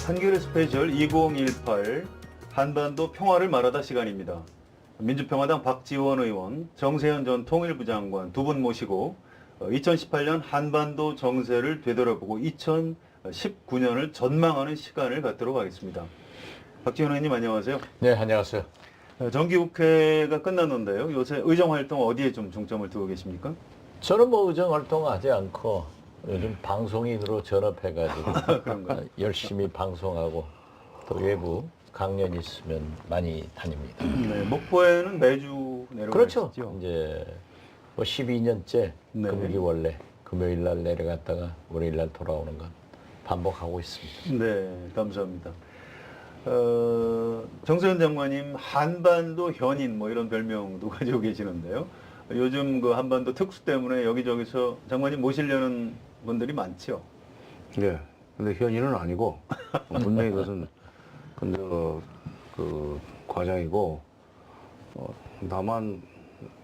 한겨레 스페셜 2018 한반도 평화를 말하다 시간입니다. 민주평화당 박지원 의원, 정세현 전 통일부 장관 두 분 모시고 2018년 한반도 정세를 되돌아보고 2019년을 전망하는 시간을 갖도록 하겠습니다. 박지원 의원님 안녕하세요. 네, 안녕하세요. 정기국회가 끝났는데요. 요새 의정활동 어디에 좀 중점을 두고 계십니까? 저는 뭐 의정 활동하지 않고 요즘 방송인으로 전업해가지고 그런가요? 열심히 방송하고 또 외부 강연 있으면 많이 다닙니다. 네, 목포에는 매주 그렇죠. 내려가시죠? 이제 뭐 12년째 네. 금기원래 금요일 날 내려갔다가 월요일 날 돌아오는 건 반복하고 있습니다. 네, 감사합니다. 정세현 장관님 한반도 현인 뭐 이런 별명도 가지고 계시는데요. 요즘 그 한반도 특수 때문에 여기저기서 장관님 모시려는 분들이 많죠. 예. 근데 현인은 아니고 분명히 그것은 근데 그 과장이고 다만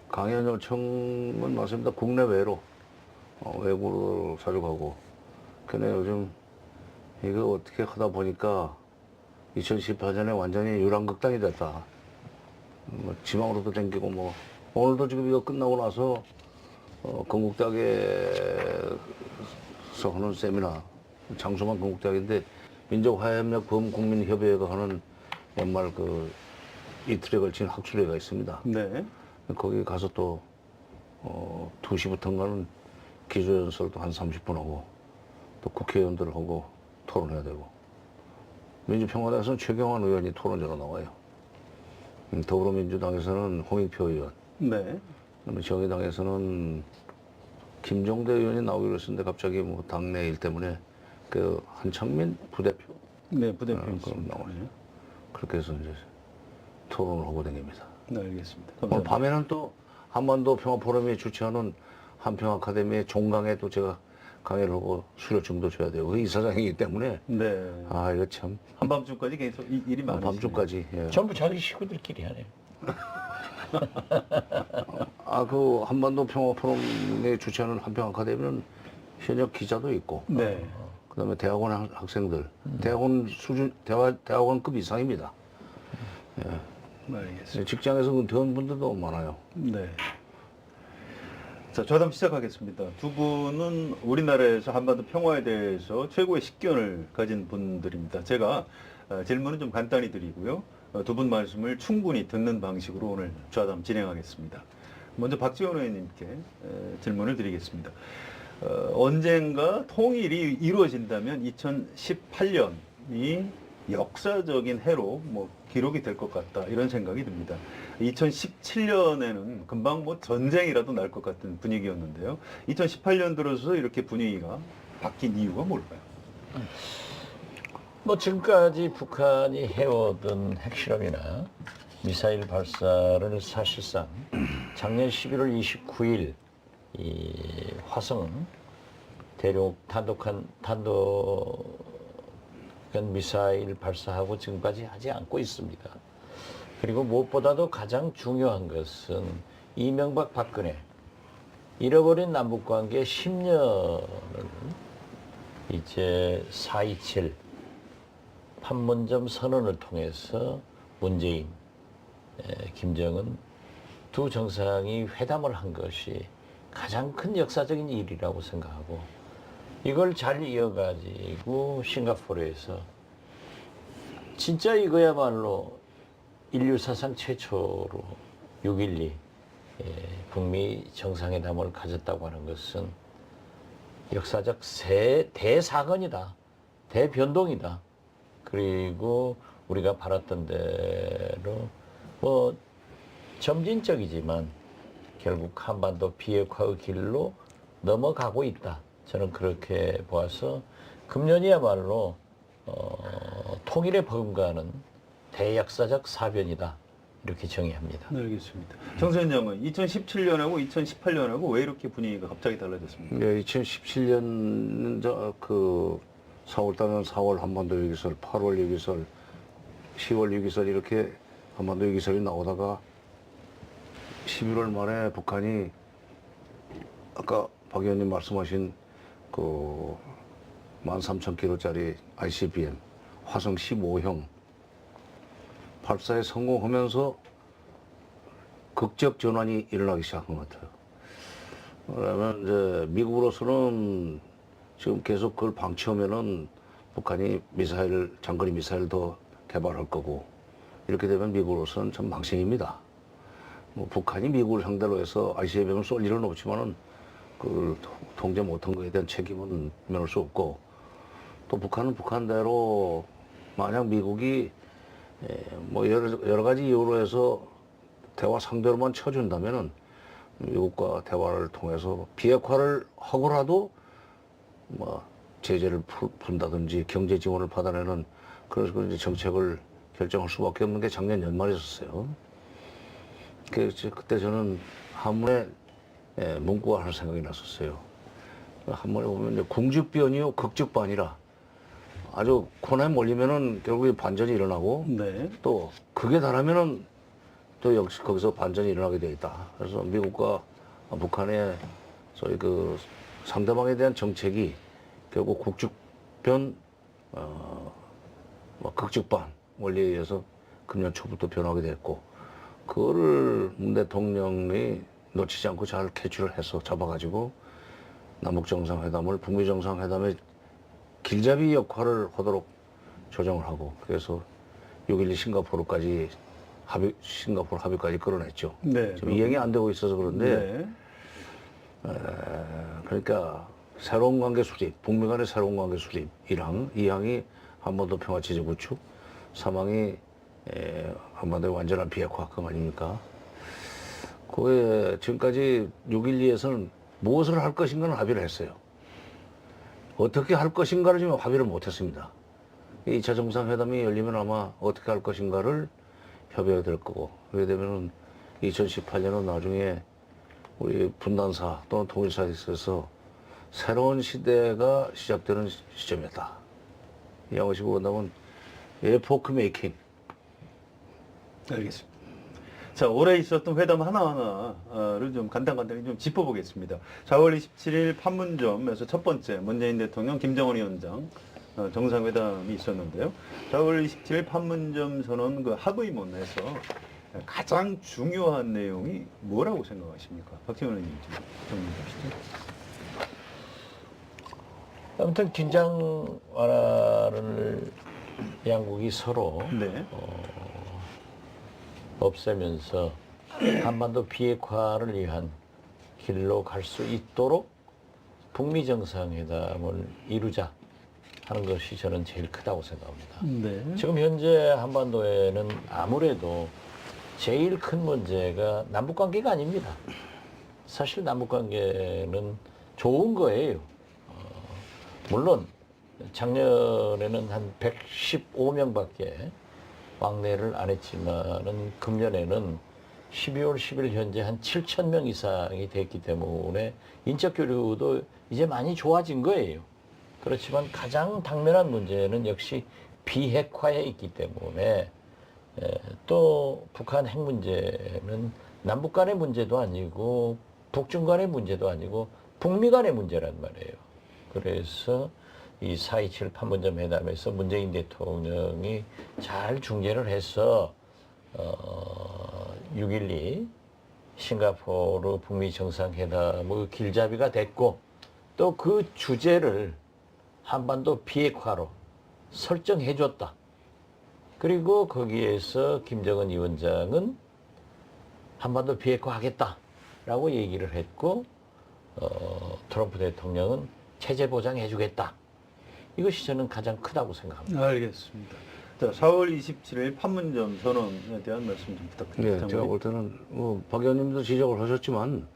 강연 요청은 맞습니다. 국내외로 외국으로 자주 가고. 근데 요즘 이거 어떻게 하다 보니까 2018년에 완전히 유랑극단이 됐다. 뭐 지방으로도 댕기고 뭐 오늘도 지금 이거 끝나고 나서 건국대학에서 하는 세미나 장소만 건국대학인데 민족화해협력 범국민협의회가 하는 연말 그 이틀에 걸친 학술회가 있습니다. 네. 거기 가서 또 2시부터인가는 기조연설도 한 30분 하고 또 국회의원들하고 토론해야 되고 민주평화당에서는 최경환 의원이 토론자로 나와요. 더불어민주당에서는 홍익표 의원, 네. 그다음에 정의당에서는 김종대 의원이 나오기로 했었는데 갑자기 뭐 당내 일 때문에 그 한창민 부대표 네, 부대표 그럼 있습니다. 나와요. 네. 그렇게 해서 이제 토론을 하고 다닙니다. 네, 알겠습니다. 오늘 감사합니다. 밤에는 또 한반도 평화포럼이 주최하는 한평 아카데미의 종강에 또 제가 강의를 하고 수료증도 줘야 되고 그 이사장이기 때문에 네. 아 이거 참 한밤중까지 계속 일이 많으시네요. 밤중까지 예. 전부 자기 식구들끼리 하네요. 그 한반도 평화포럼에 주최하는 한평 아카데미는 현역 기자도 있고 네. 그다음에 대학원 학생들 대학원 수준 대학원급 이상입니다. 네, 알겠습니다. 직장에서 은퇴한 분들도 많아요. 네. 자, 저담 시작하겠습니다. 두 분은 우리나라에서 한반도 평화에 대해서 최고의 식견을 가진 분들입니다. 제가 질문은 좀 간단히 드리고요. 두 분 말씀을 충분히 듣는 방식으로 오늘 좌담 진행하겠습니다. 먼저 박지원 의원님께 질문을 드리겠습니다. 언젠가 통일이 이루어진다면 2018년이 역사적인 해로 뭐 기록이 될 것 같다 이런 생각이 듭니다. 2017년에는 금방 뭐 전쟁이라도 날 것 같은 분위기였는데요. 2018년 들어서 이렇게 분위기가 바뀐 이유가 뭘까요? 뭐 지금까지 북한이 해오던 핵실험이나 미사일 발사를 사실상 작년 11월 29일 이 화성 대륙 단독 미사일 발사하고 지금까지 하지 않고 있습니다. 그리고 무엇보다도 가장 중요한 것은 이명박 박근혜 잃어버린 남북관계 10년을 이제 4.27 판문점 선언을 통해서 문재인, 김정은 두 정상이 회담을 한 것이 가장 큰 역사적인 일이라고 생각하고 이걸 잘 이어가지고 싱가포르에서 진짜 이거야말로 인류 사상 최초로 6.12 북미 정상회담을 가졌다고 하는 것은 역사적 대사건이다. 대변동이다. 그리고 우리가 바랐던 대로 뭐 점진적이지만 결국 한반도 비핵화의 길로 넘어가고 있다. 저는 그렇게 보아서 금년이야말로 통일에 버금가는 대역사적 사변이다. 이렇게 정의합니다. 네, 알겠습니다. 정세현 장관, 2017년하고 2018년하고 왜 이렇게 분위기가 갑자기 달라졌습니까? 예, 2017년 그 4월 달은 4월 한반도 위기설, 8월 위기설, 10월 위기설 이렇게 한반도 위기설이 나오다가 11월 말에 북한이 아까 박 의원님 말씀하신 그 13,000km짜리 ICBM 화성 15형 발사에 성공하면서 극적 전환이 일어나기 시작한 것 같아요. 그러면 이제 미국으로서는 지금 계속 그걸 방치하면은 북한이 미사일, 장거리 미사일 더 개발할 거고 이렇게 되면 미국으로서는 참 망신입니다. 뭐 북한이 미국을 상대로 해서 ICBM을 쏠 일은 없지만은 그걸 통제 못한 거에 대한 책임은 면할 수 없고 또 북한은 북한대로 만약 미국이 뭐 여러 가지 이유로 해서 대화 상대로만 쳐준다면은 미국과 대화를 통해서 비핵화를 하고라도 뭐 제재를 푼다든지 경제 지원을 받아내는 그런 이제 정책을 결정할 수밖에 없는 게 작년 연말이었어요. 그때 저는 한문에 문구가 하나 생각이 났었어요. 한문에 보면 이제 궁죽변이요 극죽반이라 아주 코너에 몰리면은 결국에 반전이 일어나고 네. 또 극에 달하면은 또 역시 거기서 반전이 일어나게 돼 있다. 그래서 미국과 북한의 소위 그 상대방에 대한 정책이 결국 국죽변, 뭐 극죽반 원리에 의해서 금년 초부터 변하게 됐고, 그거를 문 대통령이 놓치지 않고 잘 캐치를 해서 잡아가지고 남북 정상회담을 북미 정상회담의 길잡이 역할을 하도록 조정을 하고, 그래서 6.12 싱가포르 합의까지 끌어냈죠. 네. 지금 이행이 안 되고 있어서 그런데, 네. 그러니까 새로운 관계 수립, 북미 간의 새로운 관계 수립 1항, 2항이 한반도 평화 체제 구축, 3항이 한반도의 완전한 비핵화 그 아닙니까? 그에 지금까지 6.12에서는 무엇을 할 것인가는 합의를 했어요. 어떻게 할 것인가를 지금 합의를 못했습니다. 2차 정상회담이 열리면 아마 어떻게 할 것인가를 협의가 될 거고, 그렇게 되면은 2018년은 나중에 우리 분단사 또는 통일사에 있어서 새로운 시대가 시작되는 시점이었다. 영어식으로 본다면 에포크 메이킹. 알겠습니다. 자, 올해 있었던 회담 하나하나를 좀 간단히 좀 짚어보겠습니다. 4월 27일 판문점에서 첫 번째 문재인 대통령, 김정은 위원장 정상회담이 있었는데요. 4월 27일 판문점 선언 그 합의문에서 가장 중요한 내용이 뭐라고 생각하십니까? 박지원 의원님 좀 정리해 주시죠. 아무튼 긴장 완화를 양국이 서로 네. 없애면서 한반도 비핵화를 위한 길로 갈 수 있도록 북미 정상회담을 이루자 하는 것이 저는 제일 크다고 생각합니다. 네. 지금 현재 한반도에는 아무래도 제일 큰 문제가 남북관계가 아닙니다. 사실 남북관계는 좋은 거예요. 물론 작년에는 한 115명밖에 왕래를 안 했지만은 금년에는 12월 10일 현재 한 7,000명 이상이 됐기 때문에 인적 교류도 이제 많이 좋아진 거예요. 그렇지만 가장 당면한 문제는 역시 비핵화에 있기 때문에 또 북한 핵 문제는 남북 간의 문제도 아니고 북중 간의 문제도 아니고 북미 간의 문제란 말이에요. 그래서 이 4.27 판문점 회담에서 문재인 대통령이 잘 중재를 해서 6.12 싱가포르 북미 정상회담의 길잡이가 됐고, 또 그 주제를 한반도 비핵화로 설정해줬다. 그리고 거기에서 김정은 위원장은 한반도 비핵화하겠다라고 얘기를 했고, 트럼프 대통령은 체제 보장해주겠다. 이것이 저는 가장 크다고 생각합니다. 알겠습니다. 자, 4월 27일 판문점 선언에 대한 말씀 좀 부탁드립니다. 네, 제가 볼 때는 박 의원님도 지적을 하셨지만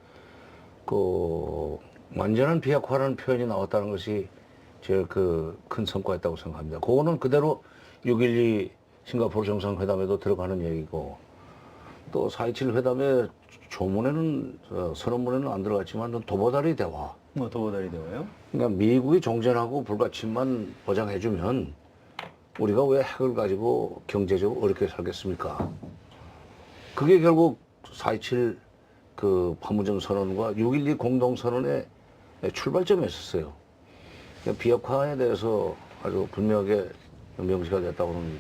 그 완전한 비핵화라는 표현이 나왔다는 것이 제일 그 큰 성과였다고 생각합니다. 그거는 그대로 6.12 싱가포르 정상회담에도 들어가는 얘기고, 또 4.27 회담의 조문에는 선언문에는 안 들어갔지만 도보다리 대화. 뭐 도보다리 대화요? 그러니까 미국이 종전하고 불가침만 보장해주면 우리가 왜 핵을 가지고 경제적으로 어렵게 살겠습니까? 그게 결국 4.27 그 판문점 선언과 6.12 공동선언의 출발점이었어요. 그러니까 비핵화에 대해서 아주 분명하게 명시가 됐다고는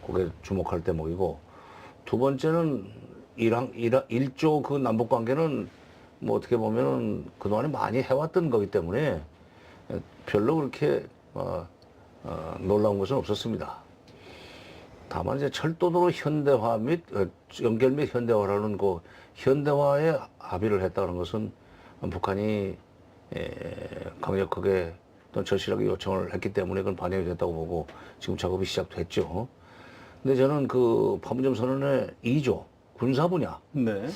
그게 주목할 대목이고, 두 번째는 1조 그 남북 관계는 뭐 어떻게 보면은 그동안에 많이 해왔던 거기 때문에 별로 그렇게 놀라운 것은 없었습니다. 다만 이제 철도로 현대화 및 연결 및 현대화라는 그 현대화에 합의를 했다는 것은 북한이 강력하게 또 절실하게 요청을 했기 때문에 그건 반영이 됐다고 보고 지금 작업이 시작됐죠. 근데 저는 그 판문점 선언의 2조 군사 분야, 네.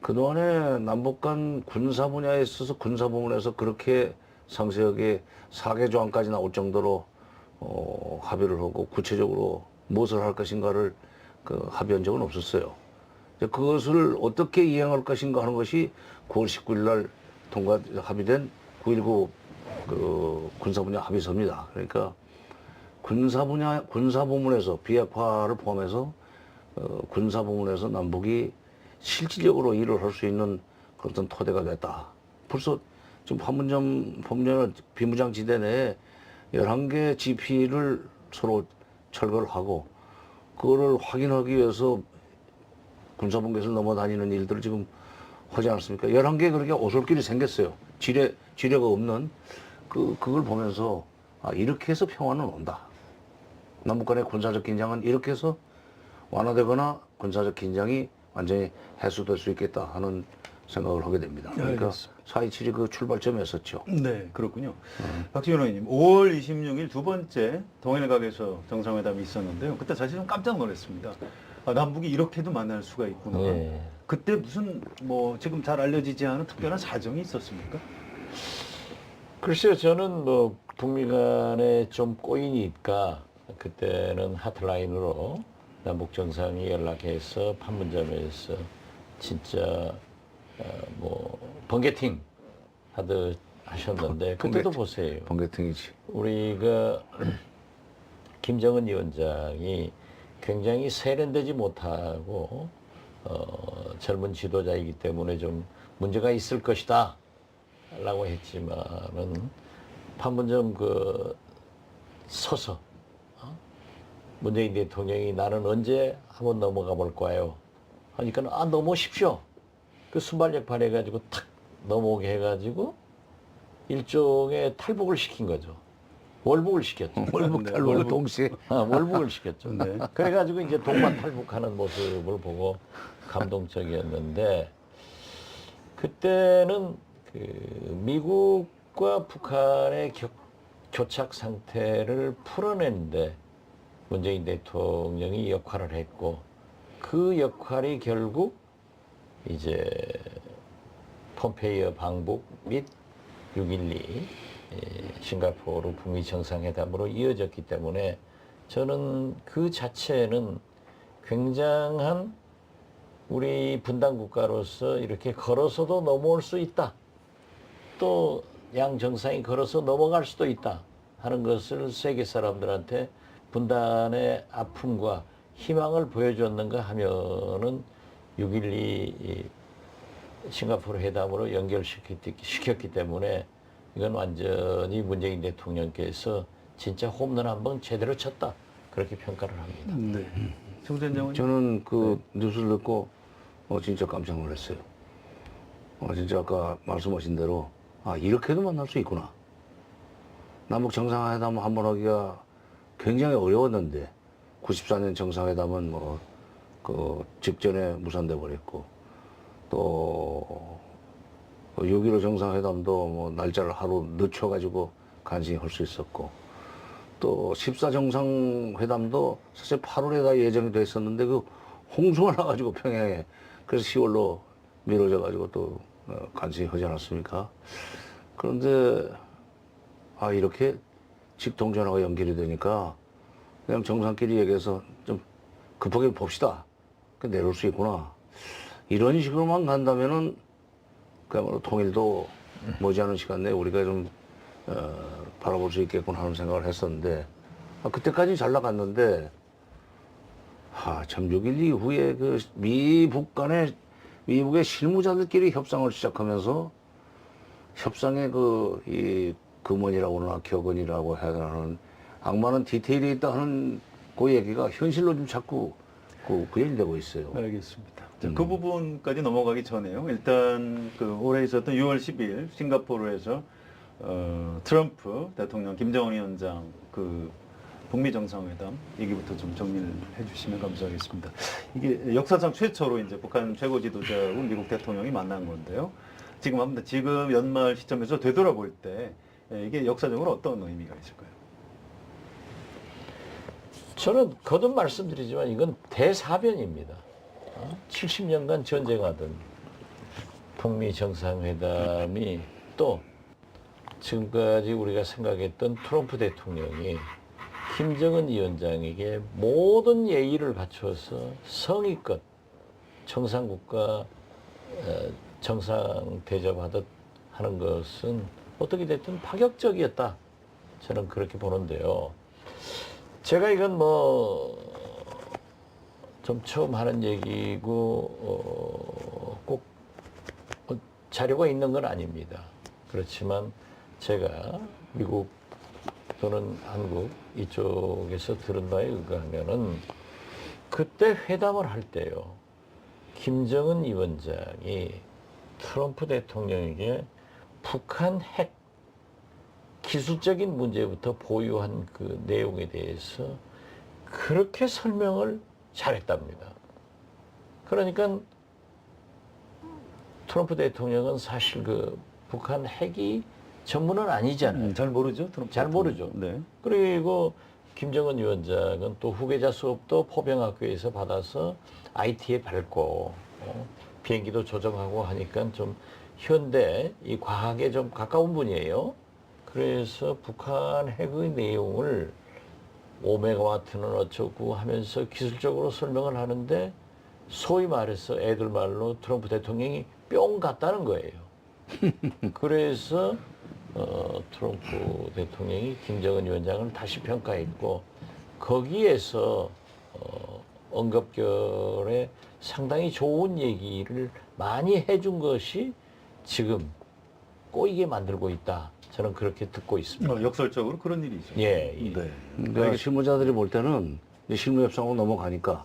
그동안에 남북 간 군사 분야에 있어서 군사 부문에서 그렇게 상세하게 4개 조항까지 나올 정도로 합의를 하고 구체적으로 무엇을 할 것인가를 합의한 적은 없었어요. 이제 그것을 어떻게 이행할 것인가 하는 것이 9월 19일 날 합의된 9.19 그 군사 분야 합의서입니다. 그러니까 군사 부문에서 비핵화를 포함해서 군사 부문에서 남북이 실질적으로 일을 할 수 있는 그런 토대가 됐다. 벌써 지금 판문점 비무장지대 내에 11개 GP를 서로 철거를 하고 그거를 확인하기 위해서 군사분계선을 넘어다니는 일들을 지금 하지 않습니까? 11개 그렇게 오솔길이 생겼어요. 지뢰가 없는 그걸 보면서 이렇게 해서 평화는 온다. 남북 간의 군사적 긴장은 이렇게 해서 완화되거나 군사적 긴장이 완전히 해소될 수 있겠다 하는 생각을 하게 됩니다. 그러니까 4.27이 그 출발점이었었죠. 네, 그렇군요. 박지원 의원님, 5월 26일 두 번째 동해일각에서 정상회담이 있었는데요. 그때 사실은 깜짝 놀랐습니다. 남북이 이렇게도 만날 수가 있구나. 예. 그때 무슨 뭐 지금 잘 알려지지 않은 특별한 사정이 있었습니까? 글쎄요, 저는 뭐 북미 간에 좀 꼬이니까 그때는 하트라인으로 남북 정상이 연락해서 판문점에서 진짜 뭐 번개팅 하셨는데 그때도 보세요. 번개팅이지. 우리가 김정은 위원장이 굉장히 세련되지 못하고 젊은 지도자이기 때문에 좀 문제가 있을 것이다 라고 했지만은 판문점 서서 문재인 대통령이 나는 언제 한번 넘어가 볼 거예요 하니까 넘어오십시오. 그 순발력 발휘해가지고 탁 넘어오게 해가지고 일종의 탈북을 시킨 거죠. 월북을 시켰죠. 월북 탈북을 동시에. 월북을 시켰죠. 네. 그래가지고 이제 동반 탈북하는 모습을 보고 감동적이었는데 그때는 그 미국과 북한의 교착 상태를 풀어내는데 문재인 대통령이 역할을 했고 그 역할이 결국 이제 폼페이오 방북 및 6.12 싱가포르 북미 정상회담으로 이어졌기 때문에 저는 그 자체는 굉장한 우리 분단 국가로서 이렇게 걸어서도 넘어올 수 있다. 또 양 정상이 걸어서 넘어갈 수도 있다 하는 것을 세계 사람들한테 분단의 아픔과 희망을 보여줬는가 하면은 6.12 싱가포르 회담으로 연결시켰기 때문에 이건 완전히 문재인 대통령께서 진짜 홈런 한번 제대로 쳤다. 그렇게 평가를 합니다. 네. 정전장은 저는 그 뉴스를 듣고 진짜 깜짝 놀랐어요. 진짜 아까 말씀하신 대로 이렇게도 만날 수 있구나. 남북 정상회담 한번 하기가 굉장히 어려웠는데 94년 정상회담은 뭐 그 직전에 무산돼 버렸고 또 6.15 정상회담도 뭐 날짜를 하루 늦춰가지고 간신히 할 수 있었고 또 14 정상회담도 사실 8월에 예정이 돼 있었는데 그 홍수가 나가지고 평양에 그래서 10월로 미뤄져가지고 또 간신히 하지 않았습니까? 그런데 이렇게 직통전화가 연결이 되니까 그냥 정상끼리 얘기해서 좀 급하게 봅시다. 내려올 수 있구나. 이런 식으로만 간다면은 그야말로 통일도 머지않은 시간 내에 우리가 좀 바라볼 수 있겠구나 하는 생각을 했었는데 그때까지 잘 나갔는데 참 6.12 이후에 그 미국의 실무자들끼리 협상을 시작하면서 협상의 이 금원이라고 하나 격언이라고 해야 하는 악마는 디테일에 있다 하는 그 얘기가 현실로 좀 자꾸 구현되고 있어요. 알겠습니다. 자, 그 부분까지 넘어가기 전에요. 일단 올해 있었던 6월 10일 싱가포르에서 트럼프 대통령, 김정은 위원장 북미 정상회담 얘기부터 좀 정리를 해주시면 감사하겠습니다. 이게 역사상 최초로 이제 북한 최고 지도자하고 미국 대통령이 만난 건데요. 지금 연말 시점에서 되돌아볼 때 이게 역사적으로 어떤 의미가 있을까요? 저는 거듭 말씀드리지만 이건 대사변입니다. 70년간 전쟁하던 북미 정상회담이 또 지금까지 우리가 생각했던 트럼프 대통령이 김정은 위원장에게 모든 예의를 갖춰서 성의껏 정상국가 정상 대접하듯 하는 것은 어떻게 됐든 파격적이었다. 저는 그렇게 보는데요. 제가 이건 좀 처음 하는 얘기고 꼭 자료가 있는 건 아닙니다. 그렇지만 제가 미국 또는 한국 이쪽에서 들은 바에 의하면은 그때 회담을 할 때요. 김정은 위원장이 트럼프 대통령에게 북한 핵 기술적인 문제부터 보유한 그 내용에 대해서 그렇게 설명을 잘했답니다. 그러니까 트럼프 대통령은 사실 북한 핵이 전문은 아니잖아요. 잘 모르죠, 트럼프 잘 대통령. 모르죠. 네. 그리고 김정은 위원장은 또 후계자 수업도 포병학교에서 받아서 IT에 밟고 비행기도 조정하고 하니까 좀 현대 이 과학에 좀 가까운 분이에요. 그래서 북한 핵의 내용을 5메가와트는 어쩌고 하면서 기술적으로 설명을 하는데 소위 말해서 애들 말로 트럼프 대통령이 뿅 갔다는 거예요. 그래서 트럼프 대통령이 김정은 위원장을 다시 평가했고 거기에서 언급결에 상당히 좋은 얘기를 많이 해준 것이 지금 꼬이게 만들고 있다. 저는 그렇게 듣고 있습니다. 역설적으로 그런 일이 있죠. 예. 네. 그러니까 실무자들이 볼 때는 이제 실무 협상으로 넘어가니까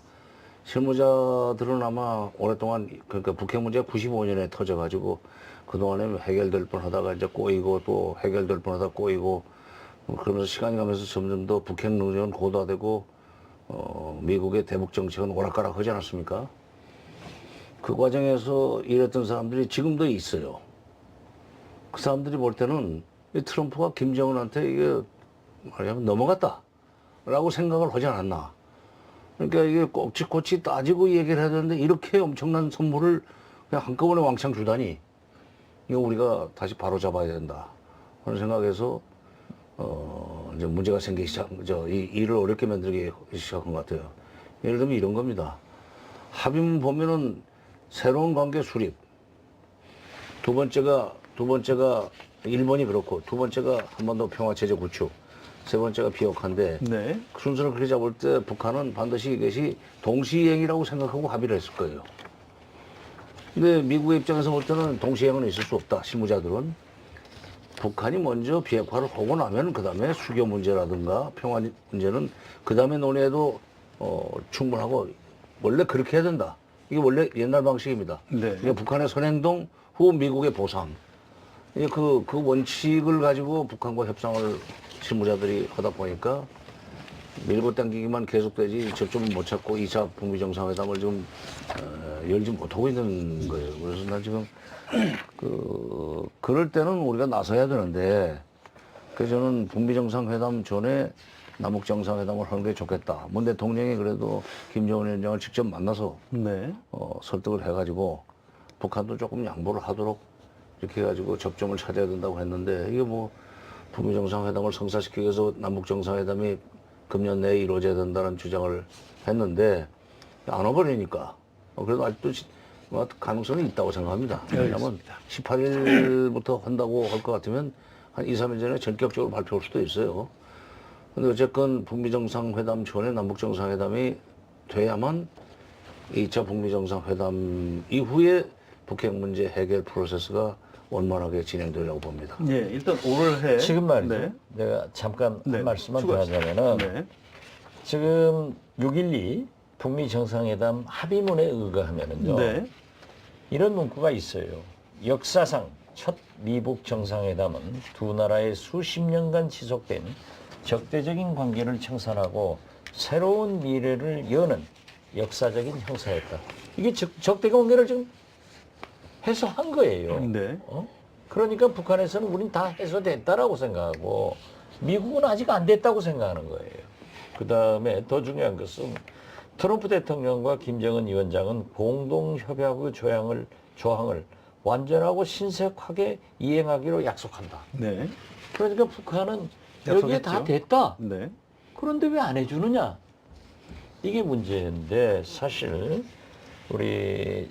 실무자들은 아마 오랫동안 그러니까 북핵 문제가 95년에 터져가지고 그동안에 해결될 뻔하다가 이제 꼬이고 또 해결될 뻔하다 꼬이고 그러면서 시간이 가면서 점점 더 북핵 능력은 고도화되고 미국의 대북 정책은 오락가락 하지 않았습니까? 그 과정에서 일했던 사람들이 지금도 있어요. 그 사람들이 볼 때는 이 트럼프가 김정은한테 이게 말하자면 넘어갔다라고 생각을 하지 않았나. 그러니까 이게 꼭지꼬치 따지고 얘기를 해야 되는데 이렇게 엄청난 선물을 그냥 한꺼번에 왕창 주다니 이거 우리가 다시 바로 잡아야 된다 하는 생각에서 이제 문제가 생기기 이 일을 어렵게 만들기 시작한 것 같아요. 예를 들면 이런 겁니다. 합의문 보면은 새로운 관계 수립. 두 번째가 일본이 그렇고 두 번째가 한반도 평화체제 구축. 세 번째가 비핵화인데 네. 순서를 그렇게 잡을 때 북한은 반드시 이것이 동시행이라고 생각하고 합의를 했을 거예요. 근데 미국의 입장에서 볼 때는 동시행은 있을 수 없다. 실무자들은. 북한이 먼저 비핵화를 하고 나면 그 다음에 수교 문제라든가 평화 문제는 그 다음에 논의해도 충분하고 원래 그렇게 해야 된다. 이게 원래 옛날 방식입니다. 네. 이게 북한의 선행동 후 미국의 보상. 이제 그 원칙을 가지고 북한과 협상을 실무자들이 하다 보니까 밀고 당기기만 계속되지 접점을 못 찾고 2차 북미 정상회담을 지금 열지 못하고 있는 거예요. 그래서 난 지금 그럴 때는 우리가 나서야 되는데 그래서 저는 북미 정상회담 전에 남북 정상회담을 하는 게 좋겠다. 문 대통령이 그래도 김정은 위원장을 직접 만나서 네. 설득을 해가지고 북한도 조금 양보를 하도록 이렇게 해가지고 접점을 찾아야 된다고 했는데 이게 뭐 북미 정상회담을 성사시키기 위해서 남북 정상회담이 금년 내에 이루어져야 된다는 주장을 했는데 안 와버리니까 그래도 아직도 가능성이 있다고 생각합니다. 왜냐하면 18일부터 한다고 할 것 같으면 한 2, 3일 전에 전격적으로 발표할 수도 있어요. 근데 어쨌건 북미 정상회담 전에 남북 정상회담이 돼야만 2차 북미 정상회담 이후에 북핵 문제 해결 프로세스가 원만하게 진행되려고 봅니다. 예, 일단 올해 지금 말이죠. 네. 내가 잠깐 네, 한 말씀만 더 추가하시죠. 하자면은 네. 지금 6.12 북미 정상회담 합의문에 의거하면은요. 네. 이런 문구가 있어요. 역사상 첫 미북 정상회담은 두 나라의 수십 년간 지속된 적대적인 관계를 청산하고 새로운 미래를 여는 역사적인 형사였다. 이게 적대 관계를 지금 해소한 거예요. 네. 그러니까 북한에서는 우린 다 해소됐다라고 생각하고 미국은 아직 안 됐다고 생각하는 거예요. 그 다음에 더 중요한 것은 트럼프 대통령과 김정은 위원장은 공동협약의 조항을 완전하고 신속하게 이행하기로 약속한다. 네. 그러니까 북한은 여기에 다 약속했죠. 됐다. 네. 그런데 왜 안 해주느냐? 이게 문제인데 사실 우리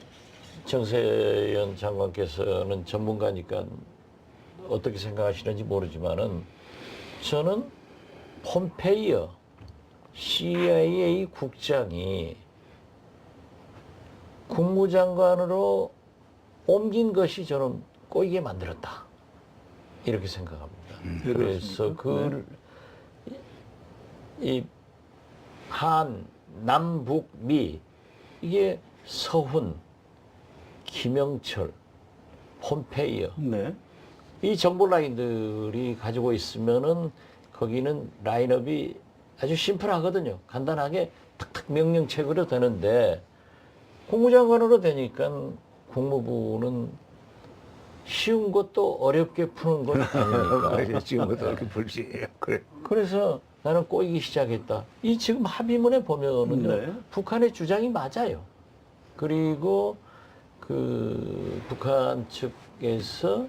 정세현 장관께서는 전문가니까 어떻게 생각하시는지 모르지만은 저는 폼페이어 CIA 국장이 국무장관으로 옮긴 것이 저는 꼬이게 만들었다. 이렇게 생각합니다. 왜 그래서 그렇습니까? 이 한, 남북, 미 이게 서훈, 김영철, 폼페이어 네. 이 정보 라인들이 가지고 있으면은 거기는 라인업이 아주 심플하거든요. 간단하게 탁탁 명령책으로 되는데 국무장관으로 되니까 국무부는 쉬운 것도 어렵게 푸는 건 아니니까. 지금부터 이렇게 불지예요. 그래. 그래서 나는 꼬이기 시작했다. 이 지금 합의문에 보면은요, 네. 북한의 주장이 맞아요. 그리고 그 북한 측에서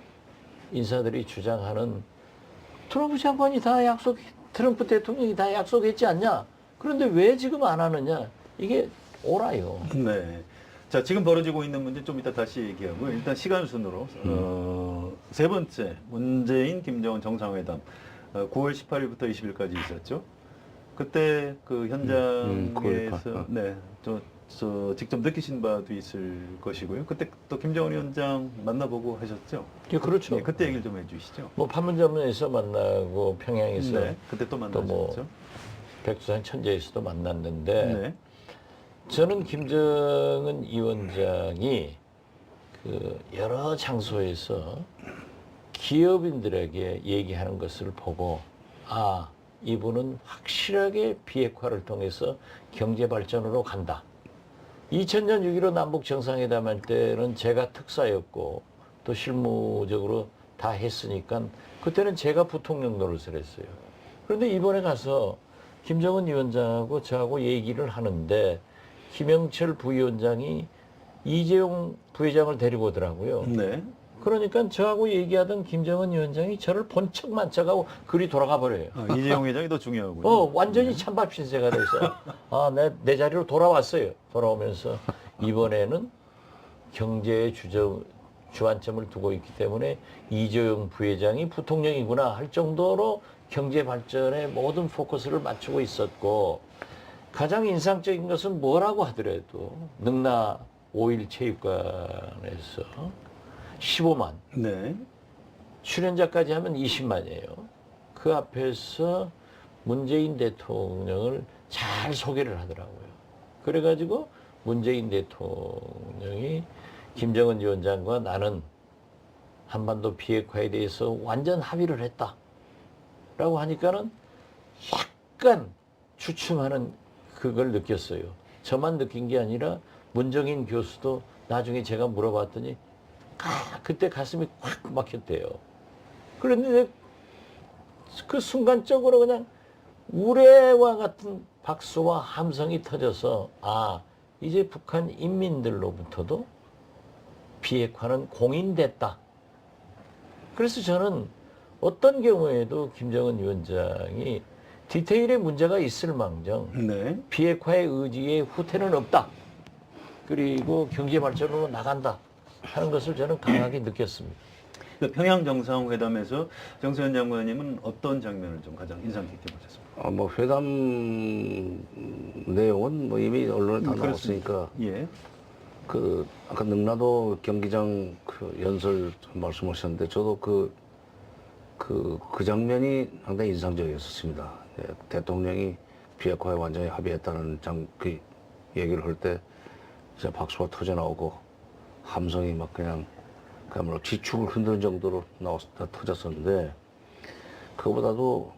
인사들이 주장하는 트럼프 장관이 다 트럼프 대통령이 다 약속했지 않냐? 그런데 왜 지금 안 하느냐? 이게 옳아요. 네. 자, 지금 벌어지고 있는 문제 좀 이따 다시 얘기하고 일단 시간 순으로 세 번째 문재인 김정은 정상회담 9월 18일부터 20일까지 있었죠. 그때 그 9월 18일. 현장에서 네, 저 직접 느끼신 바도 있을 것이고요. 그때 또 김정은 위원장 만나보고 하셨죠. 예, 그렇죠. 네, 그때 얘기를 좀 해주시죠. 뭐 판문점에서 만나고 평양에서 네, 그때 또 또 뭐 만나셨죠. 백두산 천재에서도 만났는데 네. 저는 김정은 위원장이 그 여러 장소에서 기업인들에게 얘기하는 것을 보고 아 이분은 확실하게 비핵화를 통해서 경제 발전으로 간다. 2000년 6.15 남북 정상회담 할 때는 제가 특사였고 또 실무적으로 다 했으니까 그때는 제가 부통령 노릇을 했어요. 그런데 이번에 가서 김정은 위원장하고 저하고 얘기를 하는데 김영철 부위원장이 이재용 부회장을 데리고 오더라고요. 네. 그러니까 저하고 얘기하던 김정은 위원장이 저를 본척 만척하고 그리 돌아가 버려요. 이재용 회장이 더 중요하고요. 완전히 찬밥 신세가 돼서 내 자리로 돌아왔어요. 돌아오면서 이번에는 경제의 주안점을 두고 있기 때문에 이재용 부회장이 부통령이구나 할 정도로 경제 발전에 모든 포커스를 맞추고 있었고 가장 인상적인 것은 뭐라고 하더라도 능라 5일 체육관에서 15만 네. 출연자까지 하면 20만이에요. 그 앞에서 문재인 대통령을 잘 소개를 하더라고요. 그래가지고 문재인 대통령이 김정은 위원장과 나는 한반도 비핵화에 대해서 완전 합의를 했다. 라고 하니까는 약간 주춤하는 그걸 느꼈어요. 저만 느낀 게 아니라 문정인 교수도 나중에 제가 물어봤더니 그때 가슴이 확 막혔대요. 그런데 그 순간적으로 그냥 우레와 같은 박수와 함성이 터져서 이제 북한 인민들로부터도 비핵화는 공인됐다. 그래서 저는 어떤 경우에도 김정은 위원장이 디테일에 문제가 있을 망정 네. 비핵화의 의지에 후퇴는 없다. 그리고 경제 발전으로 나간다 하는 것을 저는 강하게 느꼈습니다. 평양 정상회담에서 정세현 장관님은 어떤 장면을 좀 가장 인상 깊게 보셨습니까? 뭐 회담 내용은 뭐 이미 언론에 다 그렇습니다. 나왔으니까 예. 아까 능라도 경기장 그 연설 말씀하셨는데 저도 그 장면이 상당히 인상적이었습니다. 예, 대통령이 비핵화에 완전히 합의했다는 그 얘기를 할 때 진짜 박수가 터져 나오고 함성이 막 그야말로 지축을 흔드는 정도로 터졌었는데 그거보다도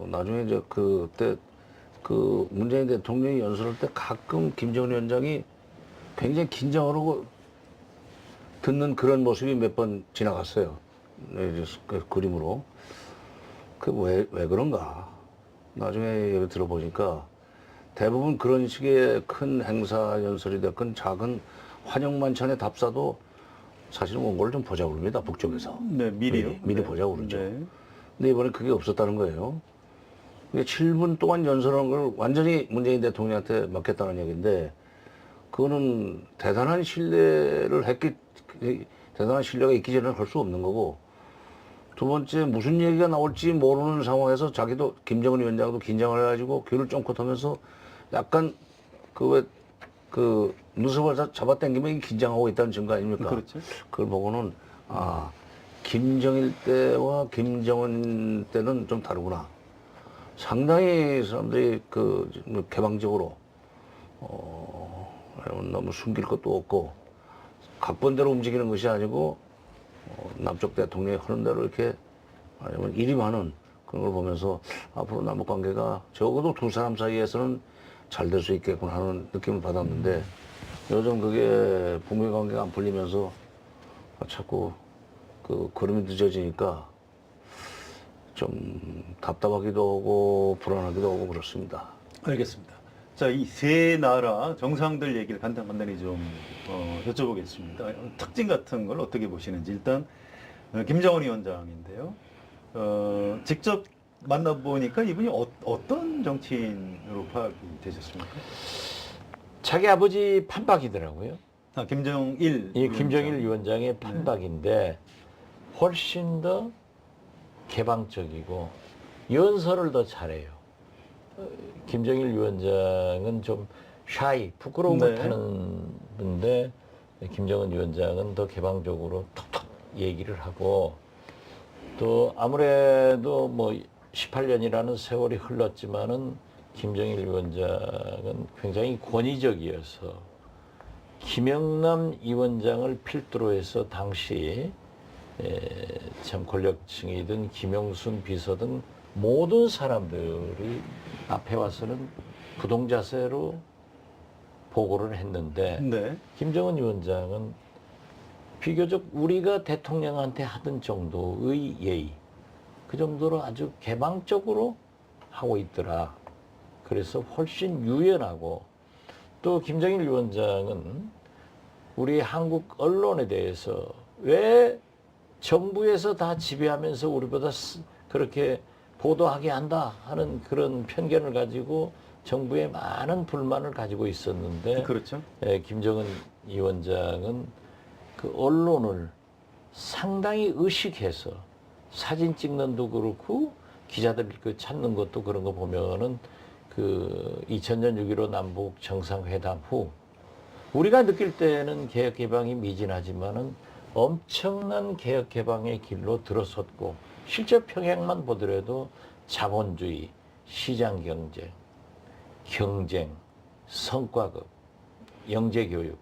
나중에 이제 그때 그 문재인 대통령이 연설할 때 가끔 김정은 위원장이 굉장히 긴장을 하고 듣는 그런 모습이 몇 번 지나갔어요. 네, 그 그림으로. 왜 그런가? 나중에 얘기 들어보니까 대부분 그런 식의 큰 행사 연설이 됐건 작은 환영만찬의 답사도 사실은 원고를 좀 보자고 그럽니다. 북쪽에서. 네, 미리요. 네, 미리 네. 보자고 그러죠. 네. 근데 이번에 그게 없었다는 거예요. 그게 7분 동안 연설한 걸 완전히 문재인 대통령한테 맡겼다는 얘기인데 그거는 대단한 신뢰가 있기 전에 할 수 없는 거고 두 번째 무슨 얘기가 나올지 모르는 상황에서 자기도 김정은 위원장도 긴장을 해가지고 귀를 쫑긋 하면서 약간 눈썹을 잡아당기면 긴장하고 있다는 증거 아닙니까? 그렇죠. 그걸 보고는 김정일 때와 김정은 때는 좀 다르구나. 상당히 사람들이 개방적으로 너무 숨길 것도 없고 각본대로 움직이는 것이 아니고 남쪽 대통령이 하는 대로 이렇게 아니면 일이 많은 그런 걸 보면서 앞으로 남북 관계가 적어도 두 사람 사이에서는 잘 될 수 있겠구나 하는 느낌을 받았는데 요즘 그게 북미 관계가 안 풀리면서 자꾸 걸음이 늦어지니까 좀 답답하기도 하고 불안하기도 하고 그렇습니다. 알겠습니다. 자, 이 세 나라 정상들 얘기를 간단히 좀 여쭤보겠습니다. 특징 같은 걸 어떻게 보시는지 일단 김정은 위원장인데요. 직접 만나보니까 이분이 어떤 정치인으로 파악이 되셨습니까? 자기 아버지 판박이더라고요. 김정일. 이 김정일 위원장. 위원장의 판박인데 훨씬 더 개방적이고 연설을 더 잘해요. 김정일 위원장은 좀 샤이, 부끄러운 네. 것 하는 분인데 김정은 위원장은 더 개방적으로 톡톡 얘기를 하고 또 아무래도 뭐 18년이라는 세월이 흘렀지만은 김정일 위원장은 굉장히 권위적이어서 김영남 위원장을 필두로 해서 당시 참 권력층이든 김영순 비서든 모든 사람들이 앞에 와서는 부동자세로 보고를 했는데 네. 김정은 위원장은 비교적 우리가 대통령한테 하던 정도의 예의 그 정도로 아주 개방적으로 하고 있더라. 그래서 훨씬 유연하고 또 김정일 위원장은 우리 한국 언론에 대해서 왜 정부에서 다 지배하면서 우리보다 그렇게 보도하게 한다 하는 그런 편견을 가지고 정부에 많은 불만을 가지고 있었는데 그렇죠. 김정은 위원장은 그 언론을 상당히 의식해서 사진 찍는 도 그렇고 기자들 찾는 것도 그런 거 보면은 2000년 6.15 남북 정상회담 후 우리가 느낄 때는 개혁 개방이 미진하지만은 엄청난 개혁 개방의 길로 들어섰고 실제 평양만 보더라도 자본주의, 시장 경쟁, 성과급, 영재교육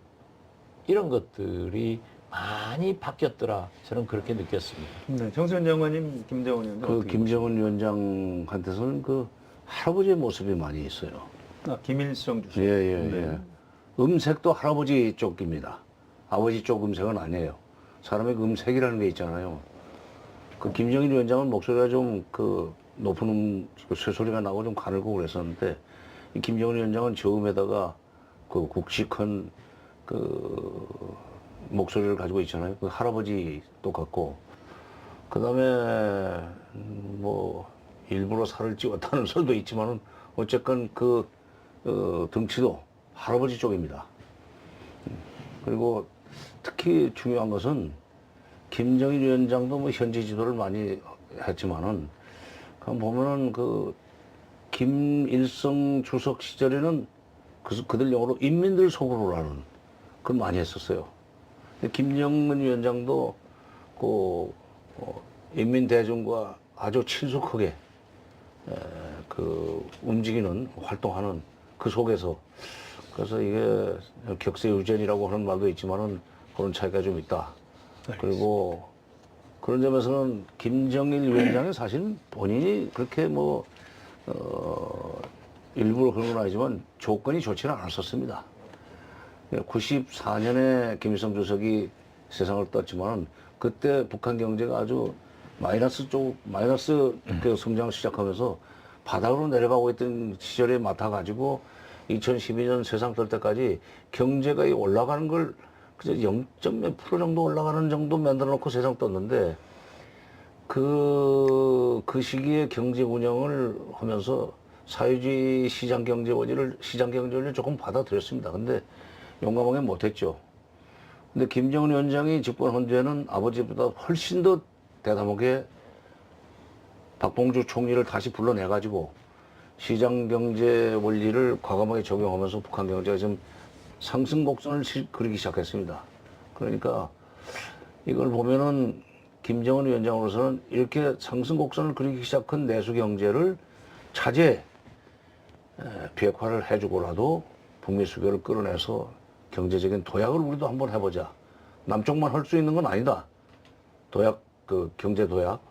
이런 것들이 많이 바뀌었더라. 저는 그렇게 느꼈습니다. 네, 정수현 장관님, 김정은 위원장. 김정은 위원장한테서는 할아버지의 모습이 많이 있어요. 김일성 주석. 예. 음색도 할아버지 쪽입니다. 아버지 쪽 음색은 아니에요. 사람의 음색이라는 게 있잖아요. 김정일 위원장은 목소리가 좀 높은 쇠소리가 나고 좀 가늘고 그랬었는데 이 김정은 위원장은 저음에다가 굵직한 목소리를 가지고 있잖아요. 할아버지 똑같고 그다음에 뭐 일부러 살을 찌웠다는 설도 있지만은 어쨌건 등치도 할아버지 쪽입니다. 그리고 특히 중요한 것은 김정일 위원장도 뭐 현지 지도를 많이 했지만은 보면은 김일성 주석 시절에는 그들 용어로 인민들 속으로라는 그걸 많이 했었어요. 근데 김정은 위원장도 그 인민대중과 아주 친숙하게 그 움직이는 활동하는 그 속에서 그래서 이게 격세유전이라고 하는 말도 있지만은 그런 차이가 좀 있다. 그리고 그런 점에서는 김정일 위원장이 사실 본인이 그렇게 일부러 그런 건 아니지만 조건이 좋지는 않았었습니다. 94년에 김일성 주석이 세상을 떴지만 그때 북한 경제가 아주 마이너스 그 성장을 시작하면서 바닥으로 내려가고 있던 시절에 맡아가지고 2012년 세상 뜰 때까지 경제가 올라가는 걸 그저 0.몇 프로 정도 올라가는 정도 만들어 놓고 세상 떴는데 그 시기에 경제 운영을 하면서 사회주의 시장 경제 원리를 조금 받아들였습니다. 근데 용감하게 못했죠. 근데 김정은 위원장이 집권한 뒤에는 아버지보다 훨씬 더 대담하게 박봉주 총리를 다시 불러내가지고 시장 경제 원리를 과감하게 적용하면서 북한 경제가 지금 상승 곡선을 그리기 시작했습니다. 그러니까 이걸 보면은 김정은 위원장으로서는 이렇게 상승 곡선을 그리기 시작한 내수 경제를 차제 비핵화를 해주고라도 북미 수교를 끌어내서 경제적인 도약을 우리도 한번 해보자. 남쪽만 할 수 있는 건 아니다. 도약, 경제 도약.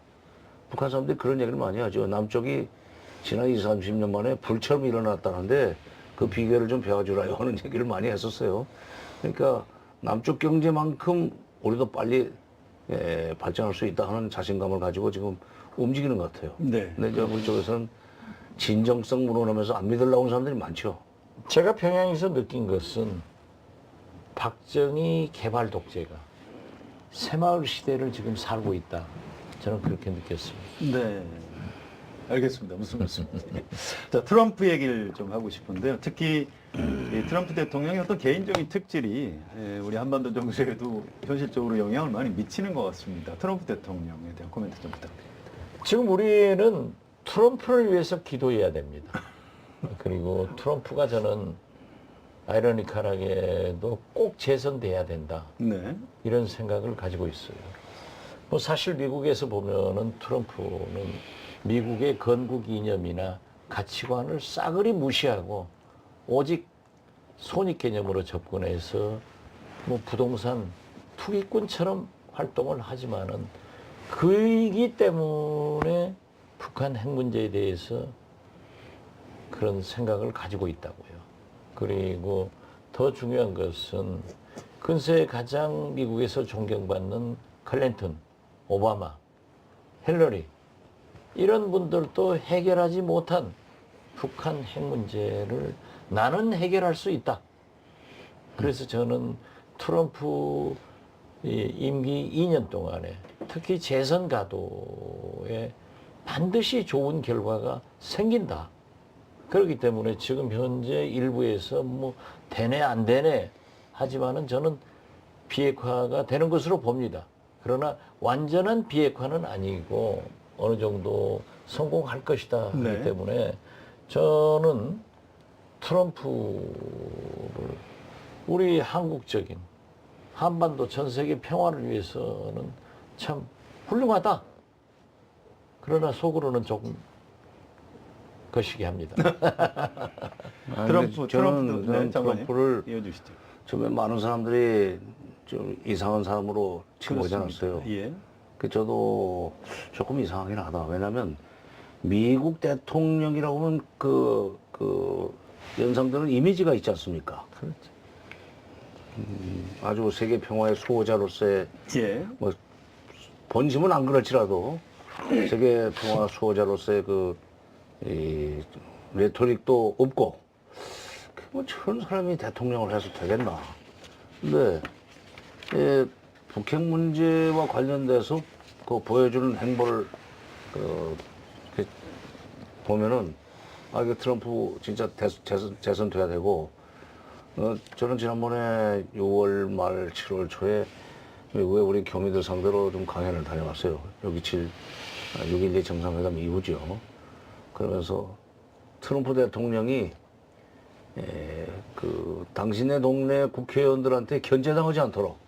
북한 사람들이 그런 얘기를 많이 하죠. 남쪽이 지난 20, 30년 만에 불처럼 일어났다는데 그 비결을 좀 배워주라요 하는 얘기를 많이 했었어요. 그러니까 남쪽 경제만큼 우리도 빨리 발전할 수 있다 하는 자신감을 가지고 지금 움직이는 것 같아요. 네. 근데 이제 우리 쪽에서는 진정성 물어나면서 안 믿으려고 하는 사람들이 많죠. 제가 평양에서 느낀 것은 박정희 개발 독재가 새마을 시대를 지금 살고 있다. 저는 그렇게 느꼈습니다. 네. 알겠습니다. 무슨 말씀인지. 자, 트럼프 얘기를 좀 하고 싶은데요. 특히 이 트럼프 대통령의 어떤 개인적인 특질이 우리 한반도 정세에도 현실적으로 영향을 많이 미치는 것 같습니다. 트럼프 대통령에 대한 코멘트 좀 부탁드립니다. 지금 우리는 트럼프를 위해서 기도해야 됩니다. 그리고 트럼프가 저는 아이러니컬하게도 꼭 재선돼야 된다. 네. 이런 생각을 가지고 있어요. 뭐 사실 미국에서 보면은 트럼프는 미국의 건국 이념이나 가치관을 싸그리 무시하고 오직 손익 개념으로 접근해서 뭐 부동산 투기꾼처럼 활동을 하지만은 그이기 때문에 북한 핵 문제에 대해서 그런 생각을 가지고 있다고요. 그리고 더 중요한 것은 근세에 가장 미국에서 존경받는 클린턴, 오바마, 힐러리 이런 분들도 해결하지 못한 북한 핵 문제를 나는 해결할 수 있다. 그래서 저는 트럼프 임기 2년 동안에 특히 재선 가도에 반드시 좋은 결과가 생긴다. 그렇기 때문에 지금 현재 일부에서 뭐 되네 안 되네 하지만은 저는 비핵화가 되는 것으로 봅니다. 그러나 완전한 비핵화는 아니고 어느 정도 성공할 것이다 하기 네. 때문에 저는 트럼프를 우리 한국적인 한반도 전 세계 평화를 위해서는 참 훌륭하다. 그러나 속으로는 조금 거시기 합니다. 트럼프도 네, 장관님 트럼프를 이어주시죠. 처음에 많은 사람들이 좀 이상한 사람으로 치고 오지 그렇습니다. 않았어요. 예. 그 저도 조금 이상하긴 하다. 왜냐하면 미국 대통령이라고 하면 그 연상되는 이미지가 있지 않습니까? 그렇죠. 아주 세계 평화의 수호자로서의 예. 뭐 본심은 안 그럴지라도 세계 평화 수호자로서의 이 레토릭도 없고 뭐 저런 사람이 대통령을 해서 되겠나? 근데 북핵 문제와 관련돼서 그 보여주는 행보를 이렇게 보면은 이게 트럼프 진짜 재선돼야 되고 저는 지난번에 6월 말 7월 초에 미국에 우리 교민들 상대로 좀 강연을 다녀왔어요. 6.12 정상회담 이후죠. 그러면서 트럼프 대통령이 그 당신의 동네 국회의원들한테 견제당하지 않도록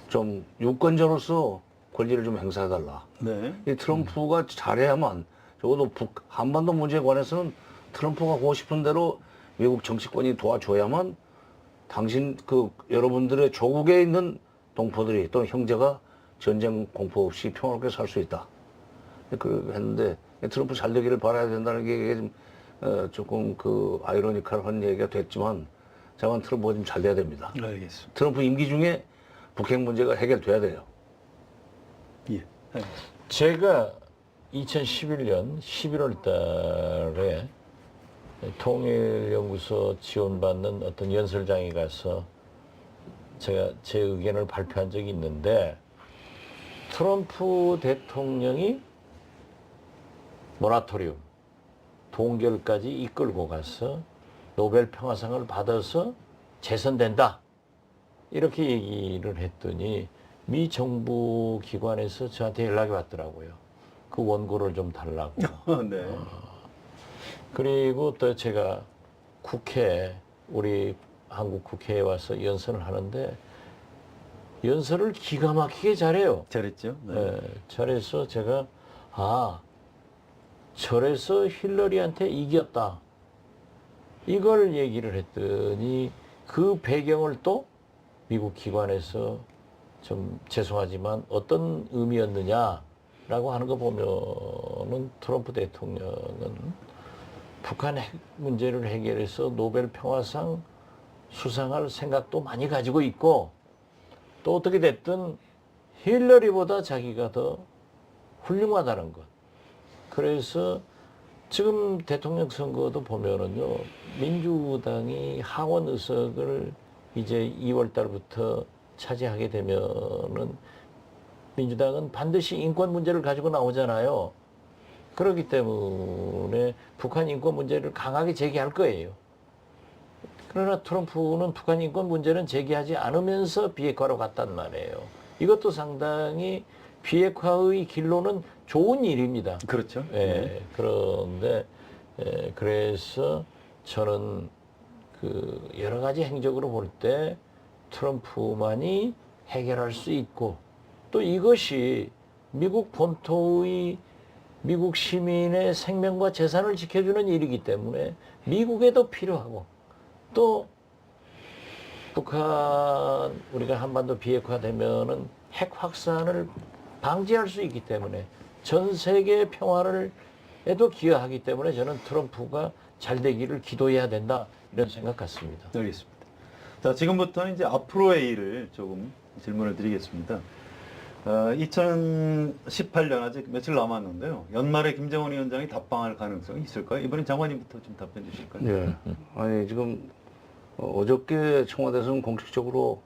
좀 유권자로서 권리를 좀 행사해달라. 네. 이 트럼프가 잘해야만 적어도 한반도 문제에 관해서는 트럼프가 하고 싶은 대로 미국 정치권이 도와줘야만 당신 그 여러분들의 조국에 있는 동포들이 또는 형제가 전쟁 공포 없이 평화롭게 살 수 있다. 그렇게 했는데 트럼프 잘 되기를 바라야 된다는 게 이게 좀 조금 그 아이러니컬한 얘기가 됐지만 자만 트럼프가 좀 잘 돼야 됩니다. 알겠습니다. 트럼프 임기 중에 북핵 문제가 해결돼야 돼요. 예. 제가 2011년 11월 달에 통일연구소 지원받는 어떤 연설장에 가서 제가 제 의견을 발표한 적이 있는데 트럼프 대통령이 모라토리움, 동결까지 이끌고 가서 노벨 평화상을 받아서 재선된다. 이렇게 얘기를 했더니 미 정부 기관에서 저한테 연락이 왔더라고요. 그 원고를 좀 달라고. 네. 그리고 또 제가 우리 한국 국회에 와서 연설을 하는데 연설을 기가 막히게 잘해요. 잘했죠. 네. 네, 잘해서 제가 저래서 힐러리한테 이겼다. 이걸 얘기를 했더니 그 배경을 또 미국 기관에서 좀 죄송하지만 어떤 의미였느냐라고 하는 거 보면은 트럼프 대통령은 북한 핵 문제를 해결해서 노벨 평화상 수상할 생각도 많이 가지고 있고 또 어떻게 됐든 힐러리보다 자기가 더 훌륭하다는 것. 그래서 지금 대통령 선거도 보면은요, 민주당이 하원 의석을 이제 2월 달부터 차지하게 되면은 민주당은 반드시 인권 문제를 가지고 나오잖아요. 그렇기 때문에 북한 인권 문제를 강하게 제기할 거예요. 그러나 트럼프는 북한 인권 문제는 제기하지 않으면서 비핵화로 갔단 말이에요. 이것도 상당히 비핵화의 길로는 좋은 일입니다. 그렇죠. 예, 네. 그런데 그래서 저는 그 여러 가지 행적으로 볼 때 트럼프만이 해결할 수 있고 또 이것이 미국 본토의 미국 시민의 생명과 재산을 지켜주는 일이기 때문에 미국에도 필요하고 또 북한 우리가 한반도 비핵화되면은 핵 확산을 방지할 수 있기 때문에 전 세계 평화를 에도 기여하기 때문에 저는 트럼프가 잘 되기를 기도해야 된다 이런 생각 같습니다. 알겠습니다. 자, 지금부터는 이제 앞으로의 일을 조금 질문을 드리겠습니다. 2018년 아직 며칠 남았는데요. 연말에 김정은 위원장이 답방할 가능성이 있을까요? 이번엔 장관님부터 좀 답변 주실까요? 네. 아니 지금 어저께 청와대에서는 공식적으로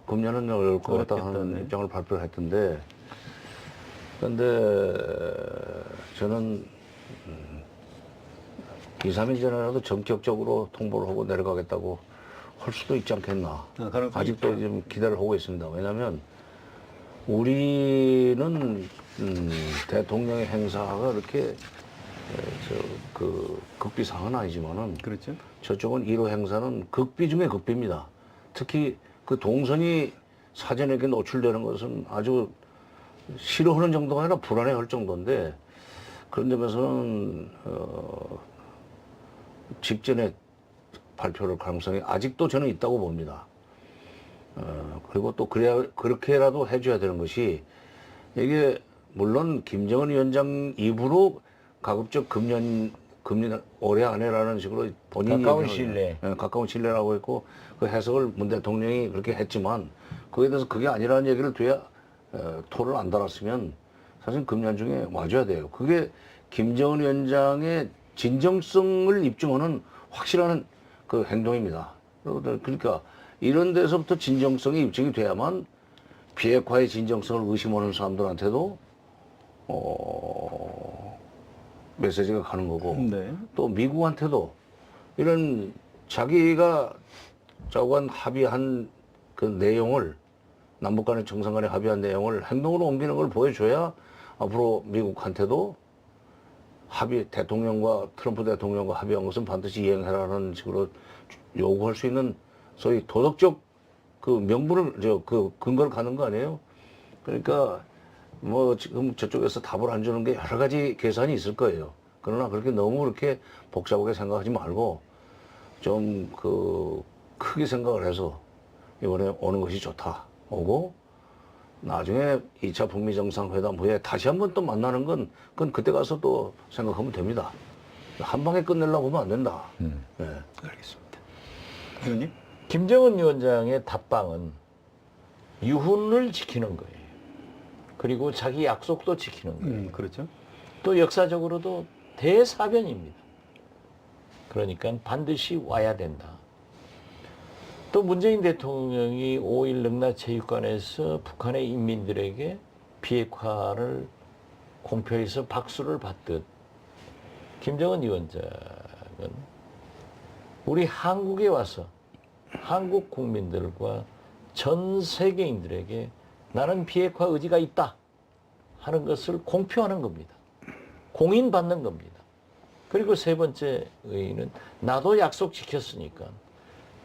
금년은 어려울 것 같다 어렵겠다, 하는 네. 입장을 발표를 했던데 그런데 저는 2, 3일 전에라도 전격적으로 통보를 하고 내려가겠다고 할 수도 있지 않겠나. 가능성이 아직도 있다. 좀 기대를 하고 있습니다. 왜냐하면 우리는 대통령의 행사가 이렇게 그 극비상은 아니지만은 그렇죠. 저쪽은 1호 행사는 극비 중에 극비입니다. 특히 그 동선이 사전에 이렇게 노출되는 것은 아주 싫어하는 정도가 아니라 불안해할 정도인데 그런 점에서는 직전에 발표할 가능성이 아직도 저는 있다고 봅니다. 그리고 또 그렇게라도 해줘야 되는 것이 이게 물론 김정은 위원장 입으로 가급적 금년 올해 안에라는 식으로 본인이 가까운 얘기하는 신뢰. 거예요. 가까운 신뢰라고 했고 그 해석을 문 대통령이 그렇게 했지만 거기에 대해서 그게 아니라는 얘기를 돼야 토를 안 달았으면 사실 금년 중에 와줘야 돼요. 그게 김정은 위원장의 진정성을 입증하는 확실한 그 행동입니다. 그러니까 이런 데서부터 진정성이 입증이 돼야만 비핵화의 진정성을 의심하는 사람들한테도 메시지가 가는 거고 네. 또 미국한테도 이런 자기가 저간 합의한 그 내용을 남북 간의 정상 간에 합의한 내용을 행동으로 옮기는 걸 보여줘야 앞으로 미국한테도 대통령과 트럼프 대통령과 합의한 것은 반드시 이행해라는 식으로 요구할 수 있는 소위 도덕적 그 명분을 그 근거를 갖는 거 아니에요? 그러니까 뭐 지금 저쪽에서 답을 안 주는 게 여러 가지 계산이 있을 거예요. 그러나 그렇게 너무 그렇게 복잡하게 생각하지 말고 좀 그 크게 생각을 해서 이번에 오는 것이 좋다. 오고 나중에 2차 북미 정상회담 후에 다시 한번 또 만나는 건 그건 그때 가서 또 생각하면 됩니다. 한 방에 끝내려고 하면 안 된다. 네. 알겠습니다. 의원님? 김정은 위원장의 답방은 유훈을 지키는 거예요. 그리고 자기 약속도 지키는 거예요. 그렇죠. 또 역사적으로도 대사변입니다. 그러니까 반드시 와야 된다. 또 문재인 대통령이 5일 능라체육관에서 북한의 인민들에게 비핵화를 공표해서 박수를 받듯 김정은 위원장은 우리 한국에 와서 한국 국민들과 전 세계인들에게 나는 비핵화 의지가 있다 하는 것을 공표하는 겁니다. 공인받는 겁니다. 그리고 세 번째 의의는 나도 약속 지켰으니까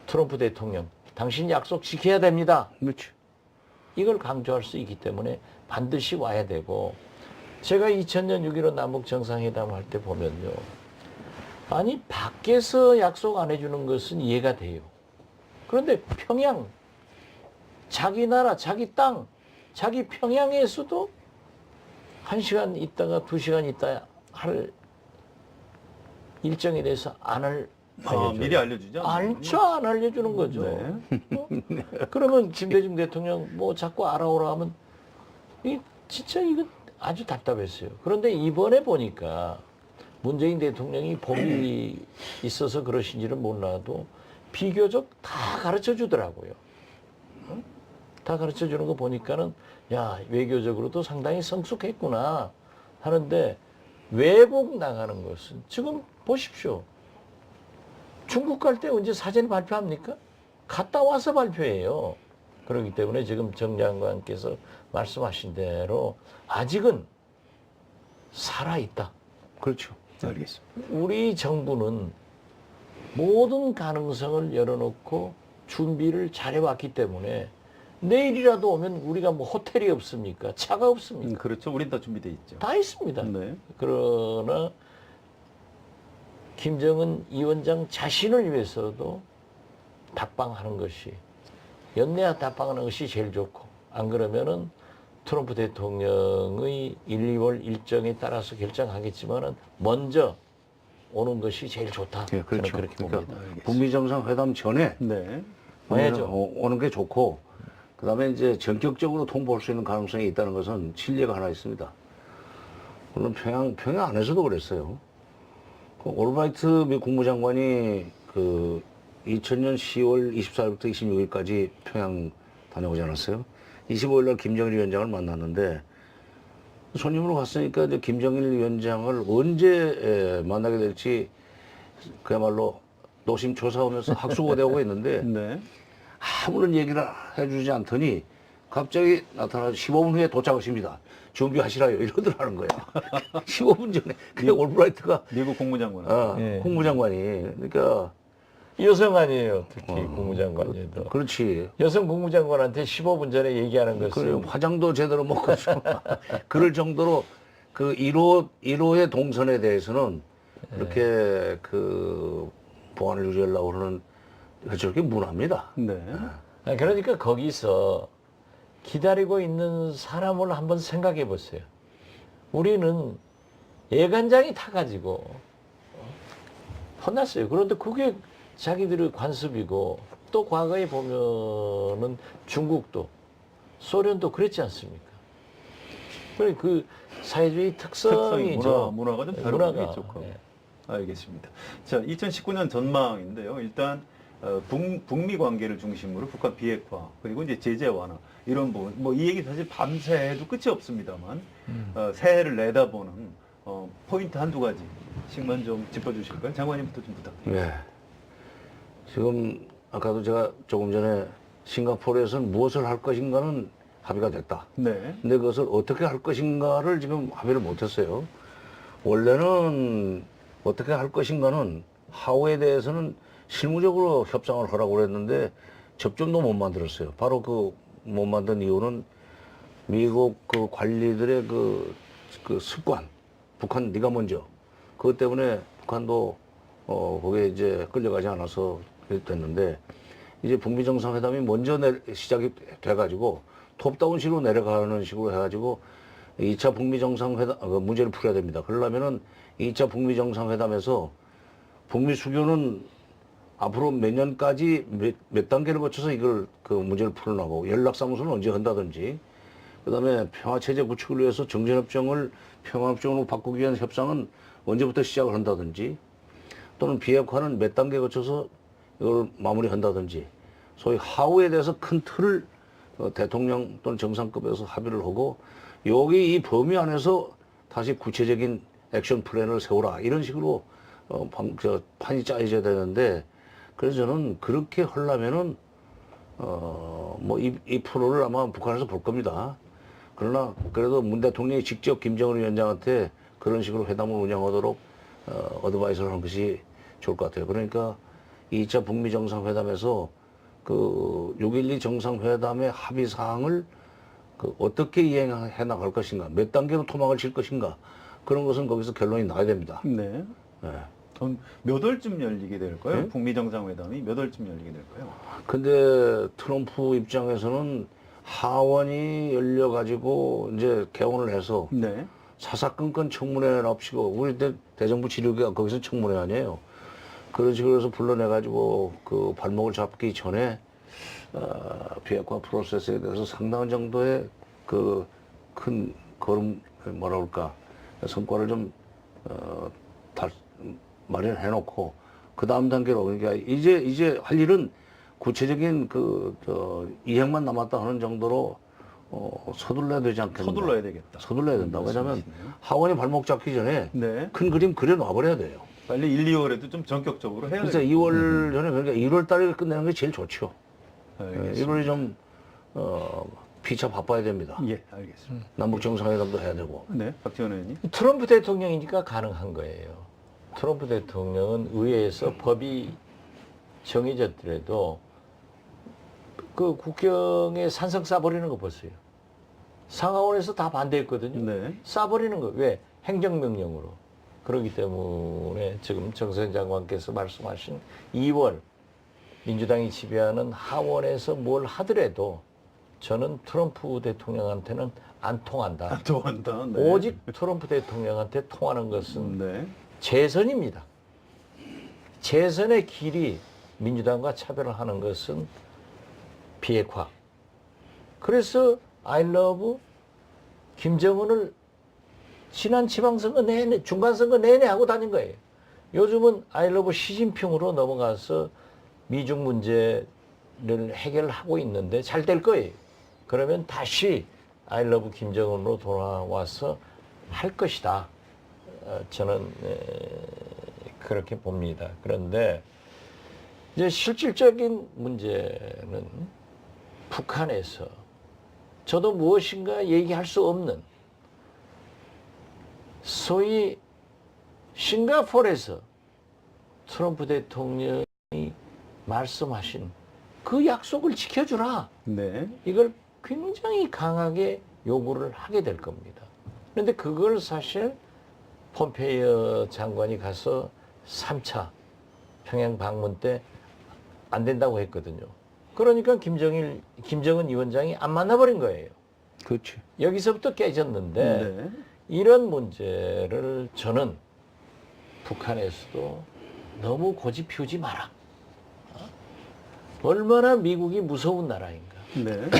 트럼프 대통령 당신 약속 지켜야 됩니다. 그렇지. 이걸 강조할 수 있기 때문에 반드시 와야 되고 제가 2000년 6.15 남북 정상회담 할 때 보면요. 아니 밖에서 약속 안 해주는 것은 이해가 돼요. 그런데 평양 자기 나라 자기 땅 자기 평양에서도 1시간 있다가 2시간 있다 할 일정에 대해서 안 알려줘요. 미리 알려주죠? 알죠? 안 알려주는 거죠. 네. 그러면 김대중 대통령 뭐 자꾸 알아오라 하면 진짜 이거 아주 답답했어요. 그런데 이번에 보니까 문재인 대통령이 복이 있어서 그러신지는 몰라도 비교적 다 가르쳐 주더라고요. 다 가르쳐 주는 거 보니까는 야 외교적으로도 상당히 성숙했구나 하는데 외국 나가는 것은 지금 보십시오. 중국 갈 때 언제 사진 발표합니까? 갔다 와서 발표해요. 그렇기 때문에 지금 정 장관께서 말씀하신 대로 아직은 살아있다. 그렇죠. 알겠습니다. 우리 정부는 모든 가능성을 열어놓고 준비를 잘해왔기 때문에 내일이라도 오면 우리가 뭐 호텔이 없습니까? 차가 없습니까? 그렇죠. 우린 다 준비돼 있죠. 다 있습니다. 네. 그러나 김정은 위원장 자신을 위해서도 답방하는 것이 연내야 답방하는 것이 제일 좋고 안 그러면은 트럼프 대통령의 1, 2월 일정에 따라서 결정하겠지만은 먼저 오는 것이 제일 좋다. 예, 그렇죠. 저는 그렇게 그러니까 봅니다. 북미 정상회담 전에 네. 와야죠. 오는 게 좋고 그다음에 이제 전격적으로 통보할 수 있는 가능성이 있다는 것은 칠레가 하나 있습니다. 물론 평양 안에서도 그랬어요. 그 올브라이트 미 국무장관이 그 2000년 10월 24일부터 26일까지 평양 다녀오지 않았어요? 25일 날 김정일 위원장을 만났는데 손님으로 갔으니까 이제 김정일 위원장을 언제 만나게 될지 그야말로 노심초사하면서 학수고대하고 있는데 네. 아무런 얘기를 해주지 않더니 갑자기 나타나서 15분 후에 도착하십니다. 준비하시라요. 이러더라는 거야. 15분 전에. 그게 올브라이트가 미국 국무장관. 예. 국무장관이. 그러니까 여성 아니에요. 특히 국무장관에도. 그렇지. 여성 국무장관한테 15분 전에 얘기하는 그래, 것은 화장도 제대로 못 가지고 그럴 정도로 그 1호의 동선에 대해서는 그렇게 그 보안을 유지하려고 그러는 저렇게 문화입니다. 네. 그러니까 거기서 기다리고 있는 사람을 한번 생각해 보세요. 우리는 예간장이 타가지고 혼났어요. 그런데 그게 자기들의 관습이고 또 과거에 보면은 중국도 소련도 그랬지 않습니까? 그래 그 사회주의 특성이죠. 문화가 좀 네, 다르고 문화가. 좋고. 네. 알겠습니다. 자, 2019년 전망인데요. 일단 북미 관계를 중심으로 북한 비핵화 그리고 이제 제재 완화 이런 부분 뭐 이 얘기 사실 밤새 해도 끝이 없습니다만 새해를 내다보는 포인트 한두 가지씩만 좀 짚어주실까요? 장관님부터 좀 부탁드립니다. 네. 지금 아까도 제가 조금 전에 싱가포르에서는 무엇을 할 것인가는 합의가 됐다. 네. 근데 그것을 어떻게 할 것인가를 지금 합의를 못했어요. 원래는 어떻게 할 것인가는 하우에 대해서는 실무적으로 협상을 하라고 그랬는데 접점도 못 만들었어요. 바로 그 못 만든 이유는 미국 그 관리들의 그 습관, 북한 네가 먼저 그것 때문에 북한도 거기에 이제 끌려가지 않아서 됐는데 이제 북미 정상회담이 먼저 시작이 돼가지고 톱다운식으로 내려가는 식으로 해가지고 2차 북미 정상회담 문제를 풀어야 됩니다. 그러려면은 2차 북미 정상회담에서 북미 수교는 앞으로 몇 년까지 몇 단계를 거쳐서 이걸 그 문제를 풀어나가고 연락사무소는 언제 한다든지 그다음에 평화체제 구축을 위해서 정전협정을 평화협정으로 바꾸기 위한 협상은 언제부터 시작을 한다든지 또는 비핵화는 몇 단계 거쳐서 이걸 마무리한다든지 소위 하우에 대해서 큰 틀을 대통령 또는 정상급에서 합의를 하고 여기 이 범위 안에서 다시 구체적인 액션 플랜을 세우라 이런 식으로 판이 짜여져야 되는데 그래서 저는 그렇게 하려면은 뭐 이 프로를 아마 북한에서 볼 겁니다. 그러나 그래도 문 대통령이 직접 김정은 위원장한테 그런 식으로 회담을 운영하도록 어드바이스를 하는 것이 좋을 것 같아요. 그러니까 2차 북미 정상회담에서 그 6.12 정상회담의 합의 사항을 그 어떻게 이행해 나갈 것인가, 몇 단계로 토막을 칠 것인가 그런 것은 거기서 결론이 나야 됩니다. 네. 네. 그럼 몇 월쯤 열리게 될까요? 네? 북미 정상회담이 몇 월쯤 열리게 될까요? 근데 트럼프 입장에서는 하원이 열려가지고 이제 개원을 해서 네. 사사건건 청문회 납시고 우리 대정부 지도부가 거기서 청문회 아니에요. 그런 식으로 해서 불러내가지고 그 발목을 잡기 전에 비핵화 프로세스에 대해서 상당한 정도의 그 큰 걸음 뭐라 그럴까 성과를 좀 마련해 놓고 그 다음 단계로 그러니까 이제 할 일은 구체적인 이행만 남았다 하는 정도로 서둘러야 되지 않겠나. 서둘러야 되겠다. 서둘러야 된다. 왜냐하면 말씀이시네요. 하원이 발목 잡기 전에 네. 큰 그림 그려놔버려야 돼요. 빨리 1, 2월에도 좀 전격적으로 해야 그래서 되겠다. 2월 전에 그러니까 1월 달에 끝내는 게 제일 좋죠. 알겠습니다. 1월이 좀 피차 바빠야 됩니다. 예, 알겠습니다. 남북 정상회담도 해야 되고. 네, 박지원 의원님. 트럼프 대통령이니까 가능한 거예요. 트럼프 대통령은 의회에서 법이 정해졌더라도 그 국경에 산성 쏴버리는 거 보세요. 상하원에서 다 반대했거든요. 네. 쏴버리는 거. 왜? 행정명령으로. 그렇기 때문에 지금 정세현 장관께서 말씀하신 2월 민주당이 지배하는 하원에서 뭘 하더라도 저는 트럼프 대통령한테는 안 통한다. 좋아한다. 네. 오직 트럼프 대통령한테 통하는 것은 네. 재선입니다. 재선의 길이 민주당과 차별을 하는 것은 비핵화. 그래서 I love 김정은을 지난 지방선거 내내, 중간선거 내내 하고 다닌 거예요. 요즘은 I love 시진핑으로 넘어가서 미중 문제를 해결하고 있는데 잘 될 거예요. 그러면 다시 I love 김정은으로 돌아와서 할 것이다. 저는 그렇게 봅니다. 그런데 이제 실질적인 문제는 북한에서 저도 무엇인가 얘기할 수 없는 소위 싱가포르에서 트럼프 대통령이 말씀하신 그 약속을 지켜주라. 네. 이걸 굉장히 강하게 요구를 하게 될 겁니다. 그런데 그걸 사실 폼페이오 장관이 가서 3차 평양 방문 때 안 된다고 했거든요. 그러니까 김정은 위원장이 안 만나버린 거예요. 그렇지. 여기서부터 깨졌는데 네. 이런 문제를 저는 북한에서도 너무 고집 피우지 마라. 얼마나 미국이 무서운 나라인가. 네.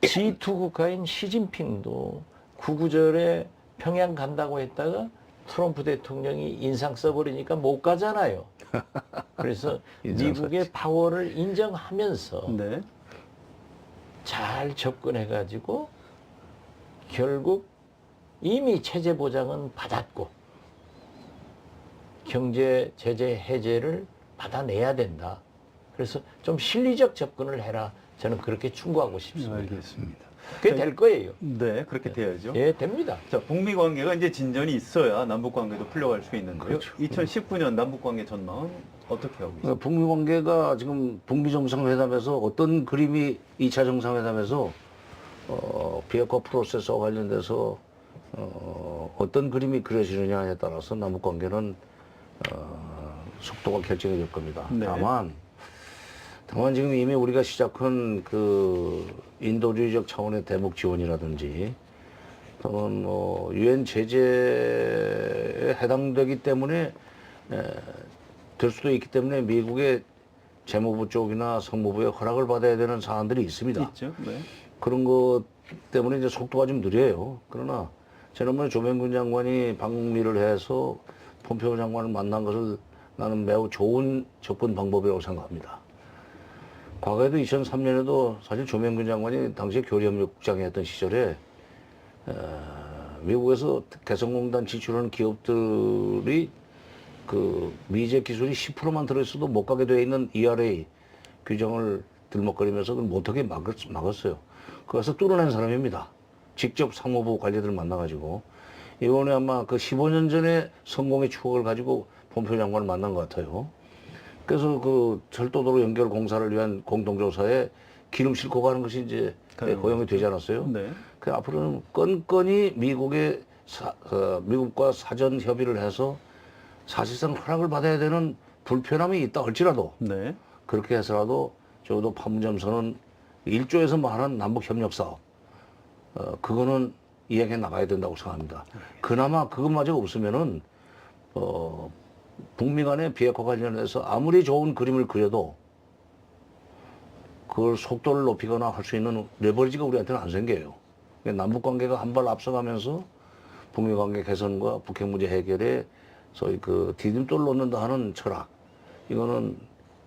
G2 국가인 시진핑도 구구절에 평양 간다고 했다가 트럼프 대통령이 인상 써버리니까 못 가잖아요. 그래서 미국의 파워를 인정하면서 네. 잘 접근해가지고 결국 이미 체제 보장은 받았고 경제 제재 해제를 받아내야 된다. 그래서 좀 실리적 접근을 해라. 저는 그렇게 충고하고 싶습니다. 알겠습니다. 그게 될 거예요. 네, 그렇게 돼야죠. 예, 됩니다. 자, 북미 관계가 이제 진전이 있어야 남북 관계도 풀려갈 수 있는데요. 그렇죠. 2019년 남북 관계 전망은 어떻게 하고 있습니까? 북미 관계가 지금 북미 정상회담에서 어떤 그림이 2차 정상회담에서 비핵화 프로세스와 관련돼서 어떤 그림이 그려지느냐에 따라서 남북 관계는 속도가 결정이 될 겁니다. 네. 다만 지금 이미 우리가 시작한 그 인도주의적 차원의 대북 지원이라든지 또는 유엔 제재에 해당되기 때문에 될 수도 있기 때문에 미국의 재무부 쪽이나 상무부의 허락을 받아야 되는 사안들이 있습니다. 있죠. 네. 그런 것 때문에 이제 속도가 좀 느려요. 그러나 지난번에 조명근 장관이 방미를 해서 폼페오 장관을 만난 것을 나는 매우 좋은 접근 방법이라고 생각합니다. 과거에도 2003년에도 사실 조명근 장관이 당시에 교류협력국장이 했던 시절에 미국에서 개성공단 지출하는 기업들이 그 미제 기술이 10%만 들어있어도 못 가게 되어 있는 ERA 규정을 들먹거리면서 그걸 못하게 막았어요. 그래서 뚫어낸 사람입니다. 직접 상무부 관리들을 만나가지고 이번에 아마 그 15년 전에 성공의 추억을 가지고 폼페오 장관을 만난 것 같아요. 그래서 그 철도도로 연결 공사를 위한 공동조사에 기름 싣고 가는 것이 이제 허용이 되지 않았어요. 네. 그 앞으로는 건건이 미국과 사전 협의를 해서 사실상 허락을 받아야 되는 불편함이 있다 할지라도 네. 그렇게 해서라도 적어도 판문점선은 1조에서 말하는 남북협력사업 그거는 이야기해 나가야 된다고 생각합니다. 그나마 그것마저 없으면은 북미 간의 비핵화 관련해서 아무리 좋은 그림을 그려도 그걸 속도를 높이거나 할 수 있는 레버리지가 우리한테는 안 생겨요. 남북 관계가 한 발 앞서가면서 북미 관계 개선과 북핵 문제 해결에 소위 그 디딤돌을 놓는다 하는 철학 이거는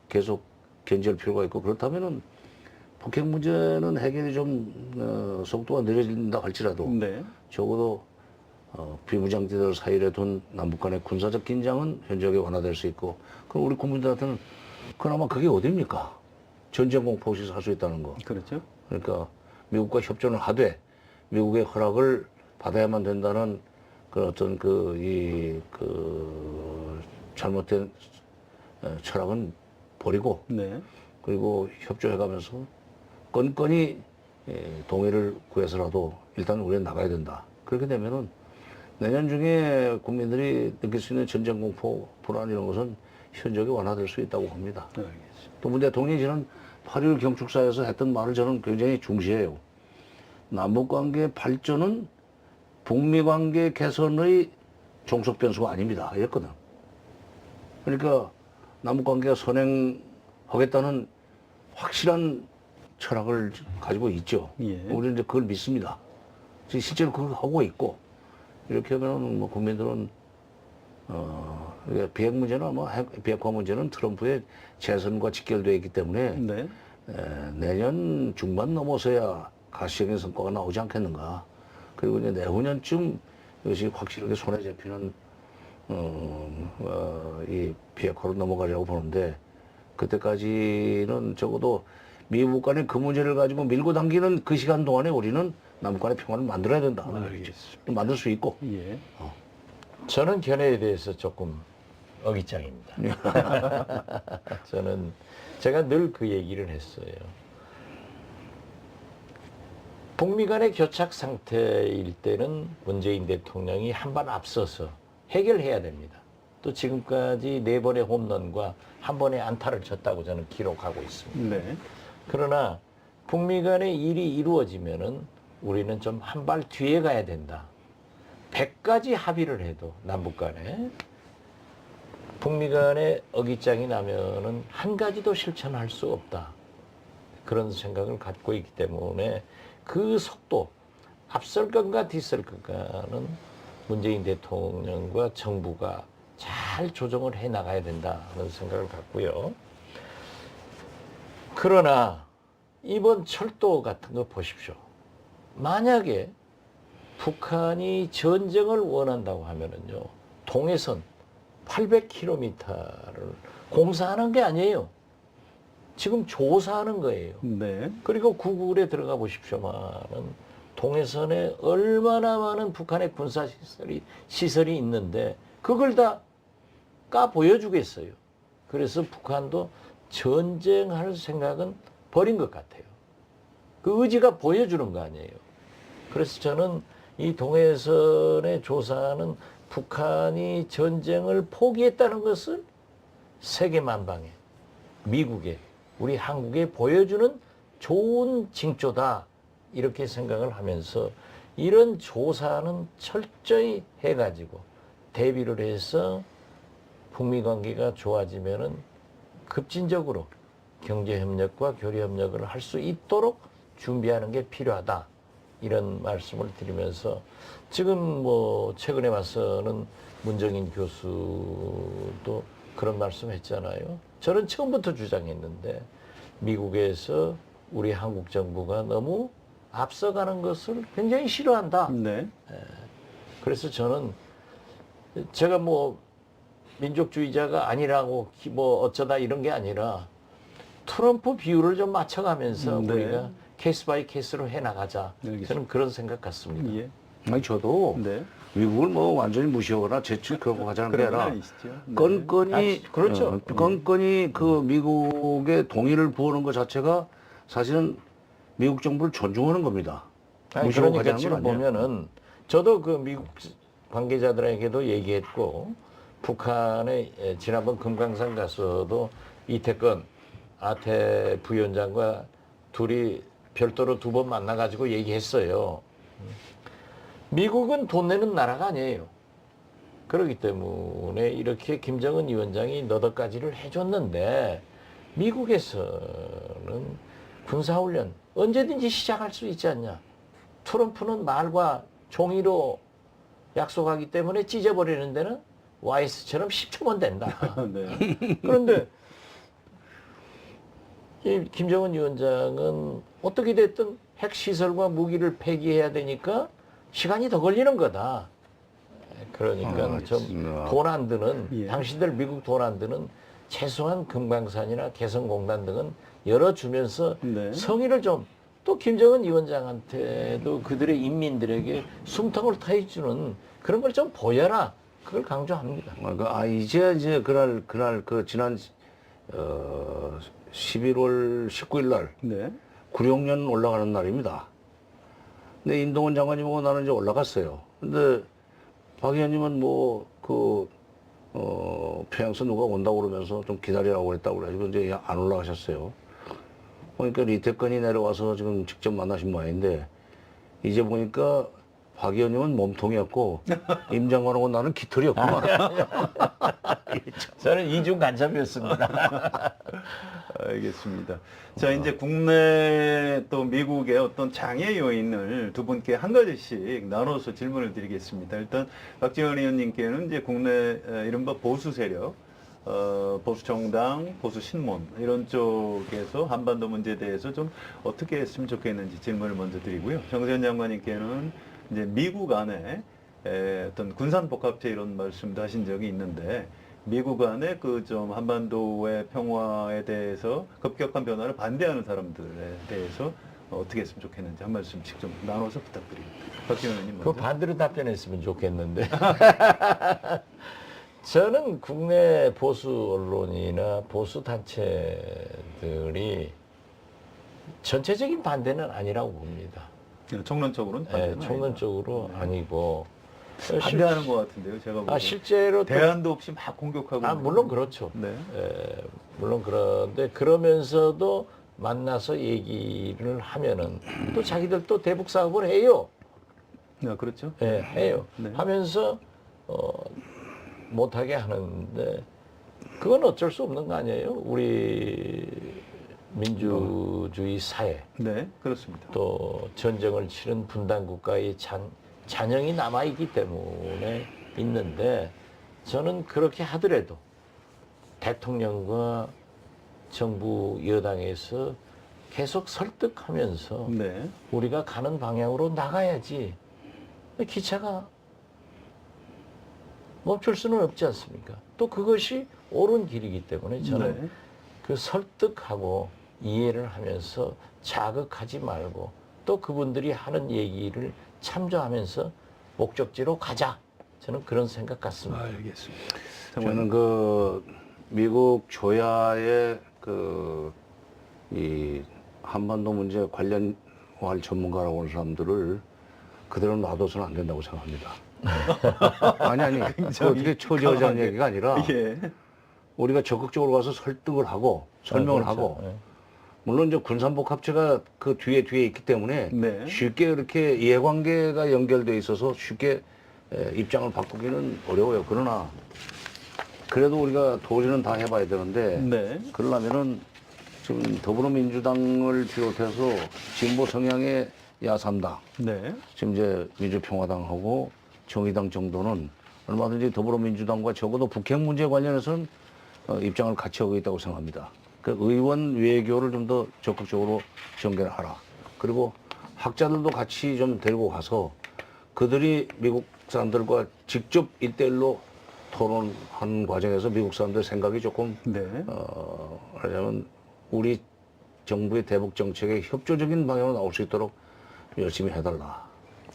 계속 견지할 필요가 있고 그렇다면은 북핵 문제는 해결이 좀 속도가 느려진다 할지라도 네. 적어도 비무장지대를 사이에 둔 남북 간의 군사적 긴장은 현저하게 완화될 수 있고 그럼 우리 국민들한테는 그나마 그게 어딥니까? 전쟁 공포 없이 살 수 있다는 거. 그렇죠. 그러니까 미국과 협조를 하되 미국의 허락을 받아야만 된다는 그 어떤 잘못된 철학은 버리고 네. 그리고 협조해가면서 건건이 동의를 구해서라도 일단 우리는 나가야 된다. 그렇게 되면은 내년 중에 국민들이 느낄 수 있는 전쟁 공포, 불안 이런 것은 현저하게 완화될 수 있다고 봅니다. 알겠습니다. 또 문 대통령이 지난 8.1 경축사에서 했던 말을 저는 굉장히 중시해요. 남북관계 발전은 북미관계 개선의 종속 변수가 아닙니다. 이랬거든. 그러니까 남북관계가 선행하겠다는 확실한 철학을 가지고 있죠. 예. 우리는 이제 그걸 믿습니다. 실제로 그걸 하고 있고 이렇게 하면 뭐 국민들은 비핵 문제나 비핵화 문제는 트럼프의 재선과 직결되어 있기 때문에 네. 내년 중반 넘어서야 가시적인 성과가 나오지 않겠는가. 그리고 이제 내후년쯤 이것이 확실하게 손에 잡히는 이 비핵화로 넘어가려고 보는데 그때까지는 적어도 미국 간의 그 문제를 가지고 밀고 당기는 그 시간 동안에 우리는 남북 간의 평화를 만들어야 된다. 알겠습니다. 만들 수 있고. 예. 저는 견해에 대해서 조금 어깃장입니다. 제가 늘 그 얘기를 했어요. 북미 간의 교착 상태일 때는 문재인 대통령이 한 발 앞서서 해결해야 됩니다. 또 지금까지 4번의 홈런과 1번의 안타를 쳤다고 저는 기록하고 있습니다. 네. 그러나 북미 간의 일이 이루어지면은 우리는 좀 한 발 뒤에 가야 된다. 100가지 합의를 해도 남북 간에 북미 간에 어깃장이 나면은 한 가지도 실천할 수 없다. 그런 생각을 갖고 있기 때문에 그 속도, 앞설 건가 뒤설 건가는 문재인 대통령과 정부가 잘 조정을 해 나가야 된다는 생각을 갖고요. 그러나 이번 철도 같은 거 보십시오. 만약에 북한이 전쟁을 원한다고 하면은요, 동해선 800km를 공사하는 게 아니에요. 지금 조사하는 거예요. 네. 그리고 구글에 들어가 보십시오만은 동해선에 얼마나 많은 북한의 군사 시설이 있는데 그걸 다 까 보여주겠어요. 그래서 북한도 전쟁할 생각은 버린 것 같아요. 그 의지가 보여주는 거 아니에요. 그래서 저는 이 동해선의 조사는 북한이 전쟁을 포기했다는 것을 세계 만방에, 미국에, 우리 한국에 보여주는 좋은 징조다. 이렇게 생각을 하면서 이런 조사는 철저히 해가지고 대비를 해서 북미 관계가 좋아지면은 급진적으로 경제협력과 교류협력을 할 수 있도록 준비하는 게 필요하다. 이런 말씀을 드리면서 지금 뭐 최근에 와서는 문정인 교수도 그런 말씀 했잖아요. 저는 처음부터 주장했는데 미국에서 우리 한국 정부가 너무 앞서가는 것을 굉장히 싫어한다. 네. 그래서 저는 제가 뭐 민족주의자가 아니라고 뭐 어쩌다 이런 게 아니라 트럼프 비율을 좀 맞춰가면서 네. 우리가 케이스 바이 케이스로 해나가자. 알겠습니다. 저는 그런 생각 같습니다. 예. 아니 저도 네. 미국을 뭐 완전히 무시하거나 제치하고 하자는 게 그런 건 아니라 아니시죠. 네. 건건이 그렇죠. 건건이 그 미국의 동의를 구하는 것 자체가 사실은 미국 정부를 존중하는 겁니다. 아니, 무시하고 그러니까 가자는 지금 건 아니에요. 보면은 저도 그 미국 관계자들에게도 얘기했고 북한의 지난번 금강산 가서도 이태건 아태 부위원장과 둘이 별도로 2번 만나가지고 얘기했어요. 미국은 돈 내는 나라가 아니에요. 그렇기 때문에 이렇게 김정은 위원장이 너덕가지를 해줬는데 미국에서는 군사훈련 언제든지 시작할 수 있지 않냐. 트럼프는 말과 종이로 약속하기 때문에 찢어버리는 데는 와이스처럼 10초면 된다. 네. 그런데 이 김정은 위원장은 어떻게 됐든 핵시설과 무기를 폐기해야 되니까 시간이 더 걸리는 거다. 그러니까 좀 돈 안 드는, 예. 당신들 미국 돈 안 드는 최소한 금강산이나 개성공단 등은 열어주면서 네. 성의를 좀 또 김정은 위원장한테도 그들의 인민들에게 숨통을 트여주는 그런 걸 좀 보여라. 그걸 강조합니다. 이제 그날 그 지난 11월 19일 날 네. 구룡년 올라가는 날입니다. 근데 인동원 장관님하고 나는 이제 올라갔어요. 근데 박 의원님은 평양서 누가 온다고 그러면서 좀 기다리라고 그랬다고 그래가지고 이제 안 올라가셨어요. 그러니까 이태건이 내려와서 지금 직접 만나신 모양인데 이제 보니까 박 의원님은 몸통이었고 임 장관하고 나는 깃털이었구만. 저는 이중 간첩이었습니다. 알겠습니다. 자, 이제 국내 또 미국의 어떤 장애 요인을 두 분께 한 가지씩 나눠서 질문을 드리겠습니다. 일단 박지원 의원님께는 이제 국내 이른바 보수 세력, 보수 정당, 보수 신문 이런 쪽에서 한반도 문제에 대해서 좀 어떻게 했으면 좋겠는지 질문을 먼저 드리고요. 정세현 장관님께는 이제 미국 안에 어떤 군산복합체 이런 말씀도 하신 적이 있는데 미국 안에 그 좀 한반도의 평화에 대해서 급격한 변화를 반대하는 사람들에 대해서 어떻게 했으면 좋겠는지 한 말씀씩 좀 나눠서 부탁드립니다. 박지원 의원님 그 먼저. 반대로 답변했으면 좋겠는데. 저는 국내 보수 언론이나 보수 단체들이 전체적인 반대는 아니라고 봅니다. 총론적으로는 반대는 총론적으로 아니고. 반대하는 것 같은데요, 제가 보기엔. 실제로 또 대안도 없이 막 공격하고. 물론 그렇죠. 네. 물론 그런데 그러면서도 만나서 얘기를 하면은 또 자기들 또 대북 사업을 해요. 그렇죠. 해요. 네. 하면서 못하게 하는데 그건 어쩔 수 없는 거 아니에요? 우리 민주주의 사회 네, 그렇습니다. 또 전쟁을 치른 분단 국가의 잔영이 남아있기 때문에 있는데 저는 그렇게 하더라도 대통령과 정부 여당에서 계속 설득하면서 네. 우리가 가는 방향으로 나가야지 기차가 멈출 수는 없지 않습니까? 또 그것이 옳은 길이기 때문에 저는 네. 그 설득하고 이해를 하면서 자극하지 말고 또 그분들이 하는 얘기를 참조하면서 목적지로 가자. 저는 그런 생각 같습니다. 알겠습니다. 저는 그 미국 조야의 이 한반도 문제 관련할 전문가라고 하는 사람들을 그대로 놔둬서는 안 된다고 생각합니다. 아니, 그 어떻게 초지어자는 얘기가 아니라 예. 우리가 적극적으로 가서 설득을 하고 설명을 그렇죠. 하고 예. 물론 이제 군산복합체가 그 뒤에 있기 때문에 네. 쉽게 그렇게 이해관계가 연결돼 있어서 쉽게 입장을 바꾸기는 어려워요. 그러나 그래도 우리가 도리는 다 해봐야 되는데 네. 그러려면은 지금 더불어민주당을 비롯해서 진보 성향의 야3당 네. 지금 이제 민주평화당하고 정의당 정도는 얼마든지 더불어민주당과 적어도 북핵 문제 관련해서는 입장을 같이 하고 있다고 생각합니다. 그 의원 외교를 좀 더 적극적으로 전개하라. 그리고 학자들도 같이 좀 데리고 가서 그들이 미국 사람들과 직접 1대1로 토론하는 과정에서 미국 사람들 생각이 조금 네. 말하자면 우리 정부의 대북 정책에 협조적인 방향으로 나올 수 있도록 열심히 해달라.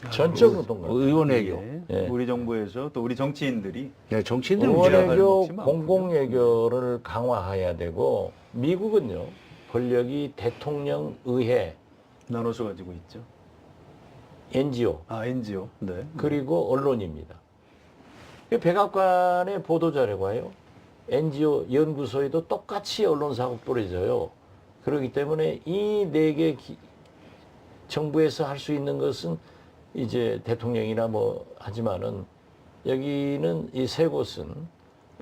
전적으로 동감. 의원 외교. 예. 예. 우리 정부에서 또 우리 정치인들이 네, 정치인들 의원 문제가 외교, 몫이 많군요. 공공 외교를 강화해야 되고 미국은요 권력이 대통령, 의회, 나눠서 가지고 있죠. NGO 아, NGO. 네. 그리고 언론입니다. 이 백악관의 보도 자료가요 NGO 연구소에도 똑같이 언론사가 뿌려져요. 그렇기 때문에 이 네 개 정부에서 할 수 있는 것은 이제 대통령이나 뭐 하지만은 여기는 이 세 곳은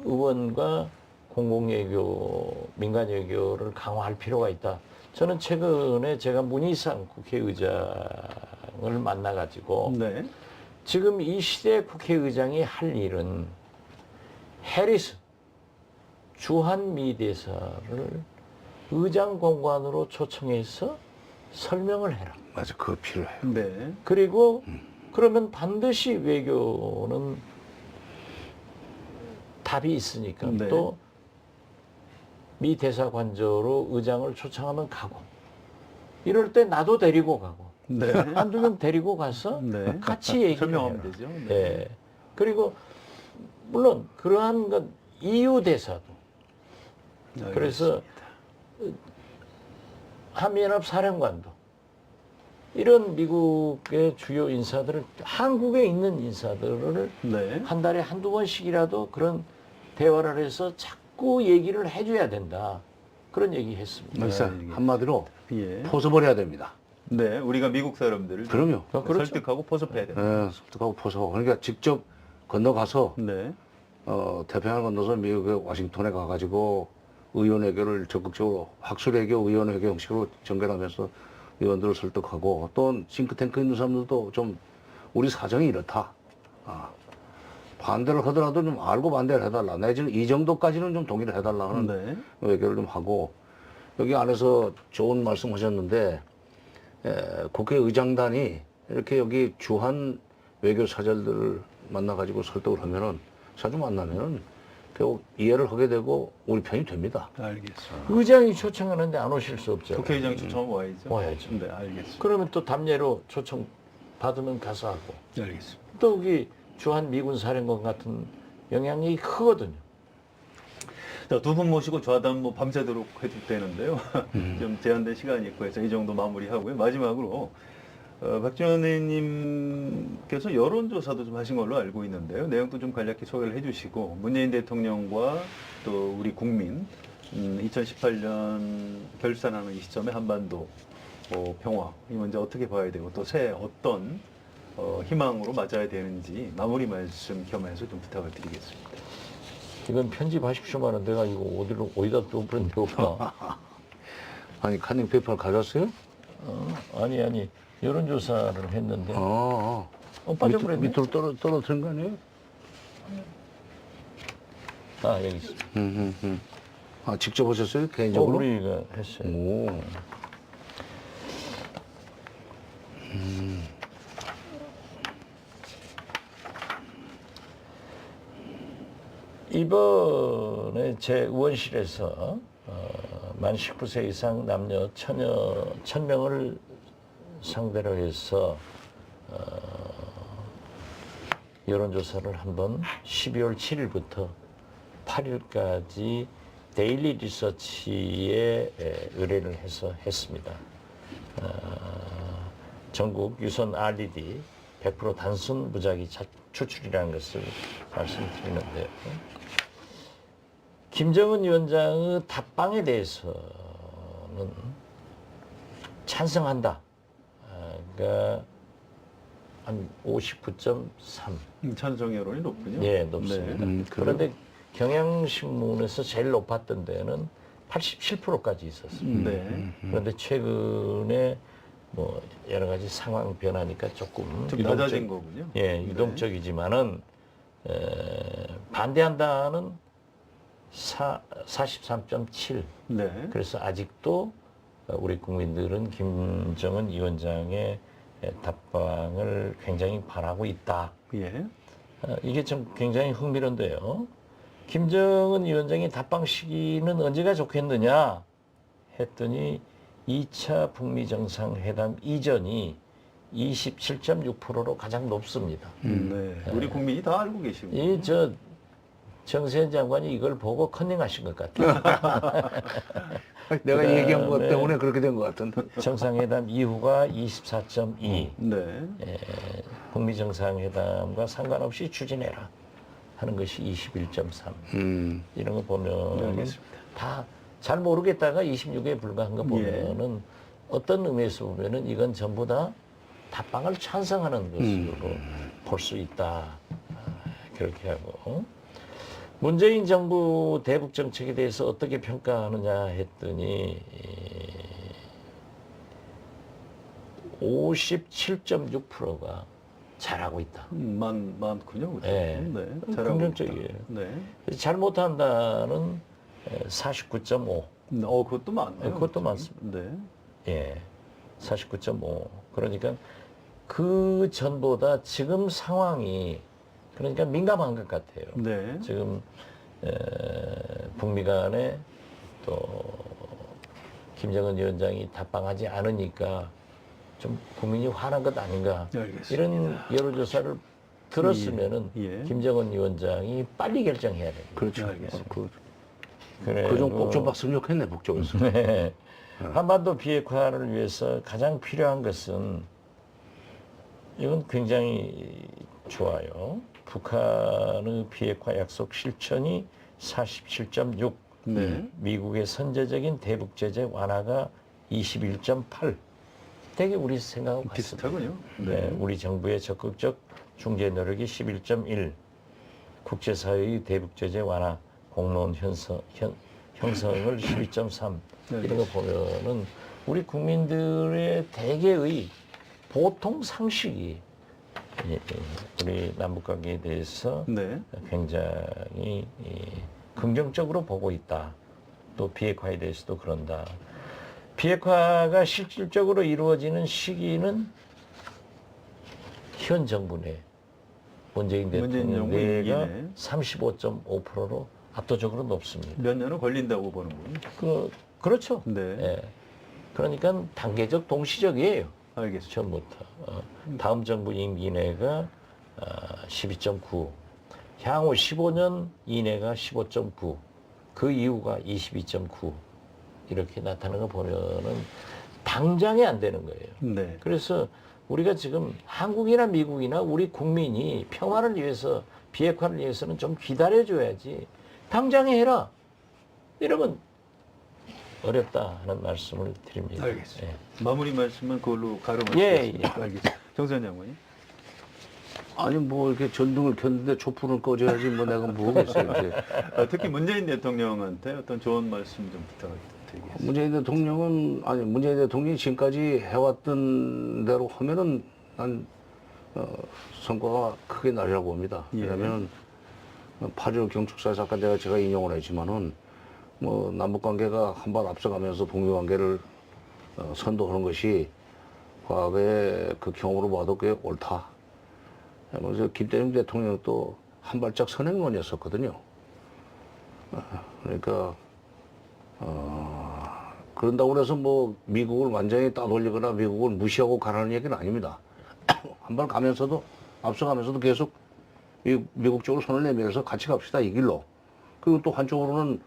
의원과 공공외교, 민간외교를 강화할 필요가 있다. 저는 최근에 제가 문희상 국회의장을 만나가지고 네. 지금 이 시대 국회의장이 할 일은 해리스 주한미 대사를 의장 공관으로 초청해서 설명을 해라. 맞아, 그거 필요해요. 네. 그리고 그러면 반드시 외교는 답이 있으니까 네. 또 미 대사관저로 의장을 초청하면 가고 이럴 때 나도 데리고 가고 네. 한두 명 데리고 가서 네. 같이 얘기를 설명하면 해라. 되죠. 네. 그리고 물론 그러한 것 EU 대사도 그래서 한미연합 사령관도 이런 미국의 주요 인사들을 한국에 있는 인사들을 네. 한 달에 한두 번씩이라도 그런 대화를 해서 자꾸 얘기를 해줘야 된다. 그런 얘기 했습니다. 그래서 이게- 한마디로 예. 포섭을 해야 됩니다. 네. 우리가 미국 사람들을 그럼요. 그렇죠. 설득하고 포섭해야 됩니다. 예, 설득하고 포섭. 그러니까 직접 건너가서 네. 태평양을 건너서 미국의 워싱턴에 가가지고 의원 외교를 적극적으로 학술 외교, 의원 외교 형식으로 전개하면서 의원들을 설득하고 또 싱크탱크 있는 사람들도 좀 우리 사정이 이렇다. 반대를 하더라도 좀 알고 반대를 해달라. 내지는 이 정도까지는 좀 동의를 해달라 하는 네. 외교를 좀 하고 여기 안에서 좋은 말씀 하셨는데 국회의장단이 이렇게 여기 주한 외교 사절들을 만나가지고 설득을 하면은 자주 만나면은 결국 이해를 하게 되고 우리 편이 됩니다. 알겠습니다. 의장이 초청하는데 안 오실 수 없죠. 국회의장 초청 와야죠. 와야죠. 네, 알겠습니다. 그러면 또 답례로 초청 받으면 가서 하고 알겠습니다. 또 여기 주한 미군 사령관 같은 영향력이 크거든요. 자, 두 분 모시고 좌담 뭐 밤새도록 해도 되는데요. 좀 제한된 시간이 있고 해서 이 정도 마무리하고요. 마지막으로 박지원 의원님께서 여론조사도 좀 하신 걸로 알고 있는데요. 내용도 좀 간략히 소개를 해주시고 문재인 대통령과 또 우리 국민 2018년 결산하는 이 시점에 한반도 평화 이 문제 어떻게 봐야 되고 또 새해 어떤 희망으로 맞아야 되는지 마무리 말씀 겸해서 좀 부탁을 드리겠습니다. 이건 편집하십시오만은 내가 이거 어디다 또 보냈나? 아니 카닝 페이퍼를 가졌어요? 아니 여론조사를 했는데 빠져버렸네. 밑으로 떨어뜨린 거 아니에요? 아 여기 있어. 아 직접 하셨어요? 개인적으로? 우리가 했어요. 오. 이번에 제 의원실에서 만 19세 이상 남녀 1000명을 상대로 해서 여론조사를 한번 12월 7일부터 8일까지 데일리 리서치에 의뢰를 해서 했습니다. 전국 유선 RDD 100% 단순 무작위 추출이라는 것을 말씀드리는데요. 김정은 위원장의 답방에 대해서는 찬성한다. 그러니까 한 59.3. 찬성 여론이 높군요. 예, 높습니다. 그런데 경향신문에서 제일 높았던 데는 87%까지 있었습니다. 네. 그런데 최근에 뭐 여러 가지 상황 변하니까 조금 좀 낮아진 거군요. 예, 유동적이지만은 반대한다는 43.7. 네. 그래서 아직도 우리 국민들은 김정은 위원장의 답방을 굉장히 바라고 있다. 예. 이게 좀 굉장히 흥미로운데요. 김정은 위원장의 답방 시기는 언제가 좋겠느냐 했더니 2차 북미 정상회담 이전이 27.6%로 가장 높습니다. 네. 우리 국민이 다 알고 계시고. 이 정세현 장관이 이걸 보고 컨닝하신 것 같아요. 내가 얘기한 것 그다음에 때문에 그렇게 된 것 같은데. 정상회담 이후가 24.2. 네. 북미 정상회담과 상관없이 추진해라 하는 것이 21.3. 이런 거 보면 알겠습니다. 다 잘 모르겠다가 26에 불과한 거 보면은 어떤 의미에서 보면은 이건 전부 다 답방을 찬성하는 것으로 볼 수 있다. 그렇게 하고 문재인 정부 대북 정책에 대해서 어떻게 평가하느냐 했더니 57.6%가 잘하고 있다. 많군요. 그죠? 네. 잘하고 긍정적이에요. 있다. 네. 잘못한다는 49.5. 그것도 많네요. 그것도 많습니다. 네. 예, 49.5. 그러니까 그 전보다 지금 상황이 그러니까 민감한 것 같아요. 네. 지금 북미 간에 또 김정은 위원장이 답방하지 않으니까 좀 국민이 화난 것 아닌가. 알겠습니다. 이런 여론조사를 들었으면은 예. 김정은 위원장이 빨리 결정해야 됩니다. 그렇죠. 알겠습니다. 그좀 꼭 좀 봤으면 좋겠네, 북쪽에서. 네. 한반도 비핵화를 위해서 가장 필요한 것은 이건 굉장히 좋아요. 북한의 비핵화 약속 실천이 47.6, 네. 미국의 선제적인 대북 제재 완화가 21.8. 되게 우리 생각하고 같습니다. 비슷하군요. 네, 우리 정부의 적극적 중재 노력이 11.1, 국제사회의 대북 제재 완화 공론 형성을 12.3 이런 거 보면은 우리 국민들의 대개의 보통 상식이 우리 남북 관계에 대해서 네. 굉장히 긍정적으로 보고 있다. 또 비핵화에 대해서도 그런다. 비핵화가 실질적으로 이루어지는 시기는 현 정부 내 문재인 대통령 정부 내가 임기 내. 35.5%로 압도적으로 높습니다. 몇 년은 걸린다고 보는군요. 그렇죠. 네. 예. 그러니까 단계적 동시적이에요. 알겠습니다. 처음부터. 다음 정부 임기 내가 12.9, 향후 15년 이내가 15.9, 그 이후가 22.9 이렇게 나타나는 거 보면은 당장에 안 되는 거예요. 네. 그래서 우리가 지금 한국이나 미국이나 우리 국민이 평화를 위해서 비핵화를 위해서는 좀 기다려줘야지 당장에 해라 이러면 어렵다 하는 말씀을 드립니다. 알겠습니다. 예. 마무리 말씀은 그걸로 가름을 예, 예. 알겠습니다. 정세현 장관님. 아니 뭐 이렇게 전등을 켰는데 촛불을 꺼줘야지 뭐 내가 뭐겠어요. 이제. 특히 문재인 대통령한테 어떤 좋은 말씀 좀 부탁드리겠습니다. 문재인 대통령은 아니 문재인 대통령이 지금까지 해왔던 대로 하면은 난 성과가 크게 나리라고 봅니다. 예. 왜냐하면 8.15 경축사 사건 제가 인용을 했지만은 뭐 남북 관계가 한 발 앞서가면서 북미 관계를 선도하는 것이 과거의 그 경험으로 봐도 꽤 옳다. 그래서 김대중 대통령도 한 발짝 선행론이었었거든요. 그러니까 그런다고 해서 뭐 미국을 완전히 따돌리거나 미국을 무시하고 가라는 얘기는 아닙니다. 한 번 가면서도 앞서가면서도 계속 미국 쪽으로 손을 내밀어서 같이 갑시다 이 길로. 그리고 또 한쪽으로는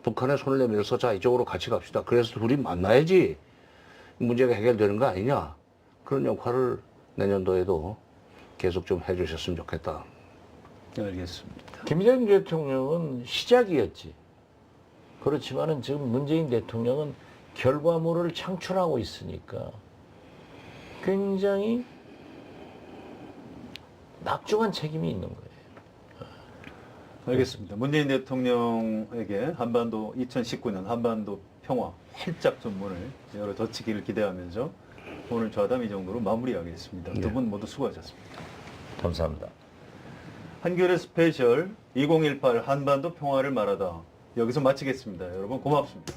북한에 손을 내밀어서 자 이쪽으로 같이 갑시다. 그래서 둘이 만나야지 문제가 해결되는 거 아니냐. 그런 역할을 내년도에도 계속 좀 해주셨으면 좋겠다. 알겠습니다. 김대중 대통령은 시작이었지. 그렇지만은 지금 문재인 대통령은 결과물을 창출하고 있으니까 굉장히 낙중한 책임이 있는 거예요. 알겠습니다. 문재인 대통령에게 한반도 2019년 한반도 평화 활짝 좀 문을 열어 젖히기를 기대하면서 오늘 좌담 이 정도로 마무리하겠습니다. 두 분 모두 수고하셨습니다. 감사합니다. 한겨레 스페셜 2018 한반도 평화를 말하다 여기서 마치겠습니다. 여러분 고맙습니다.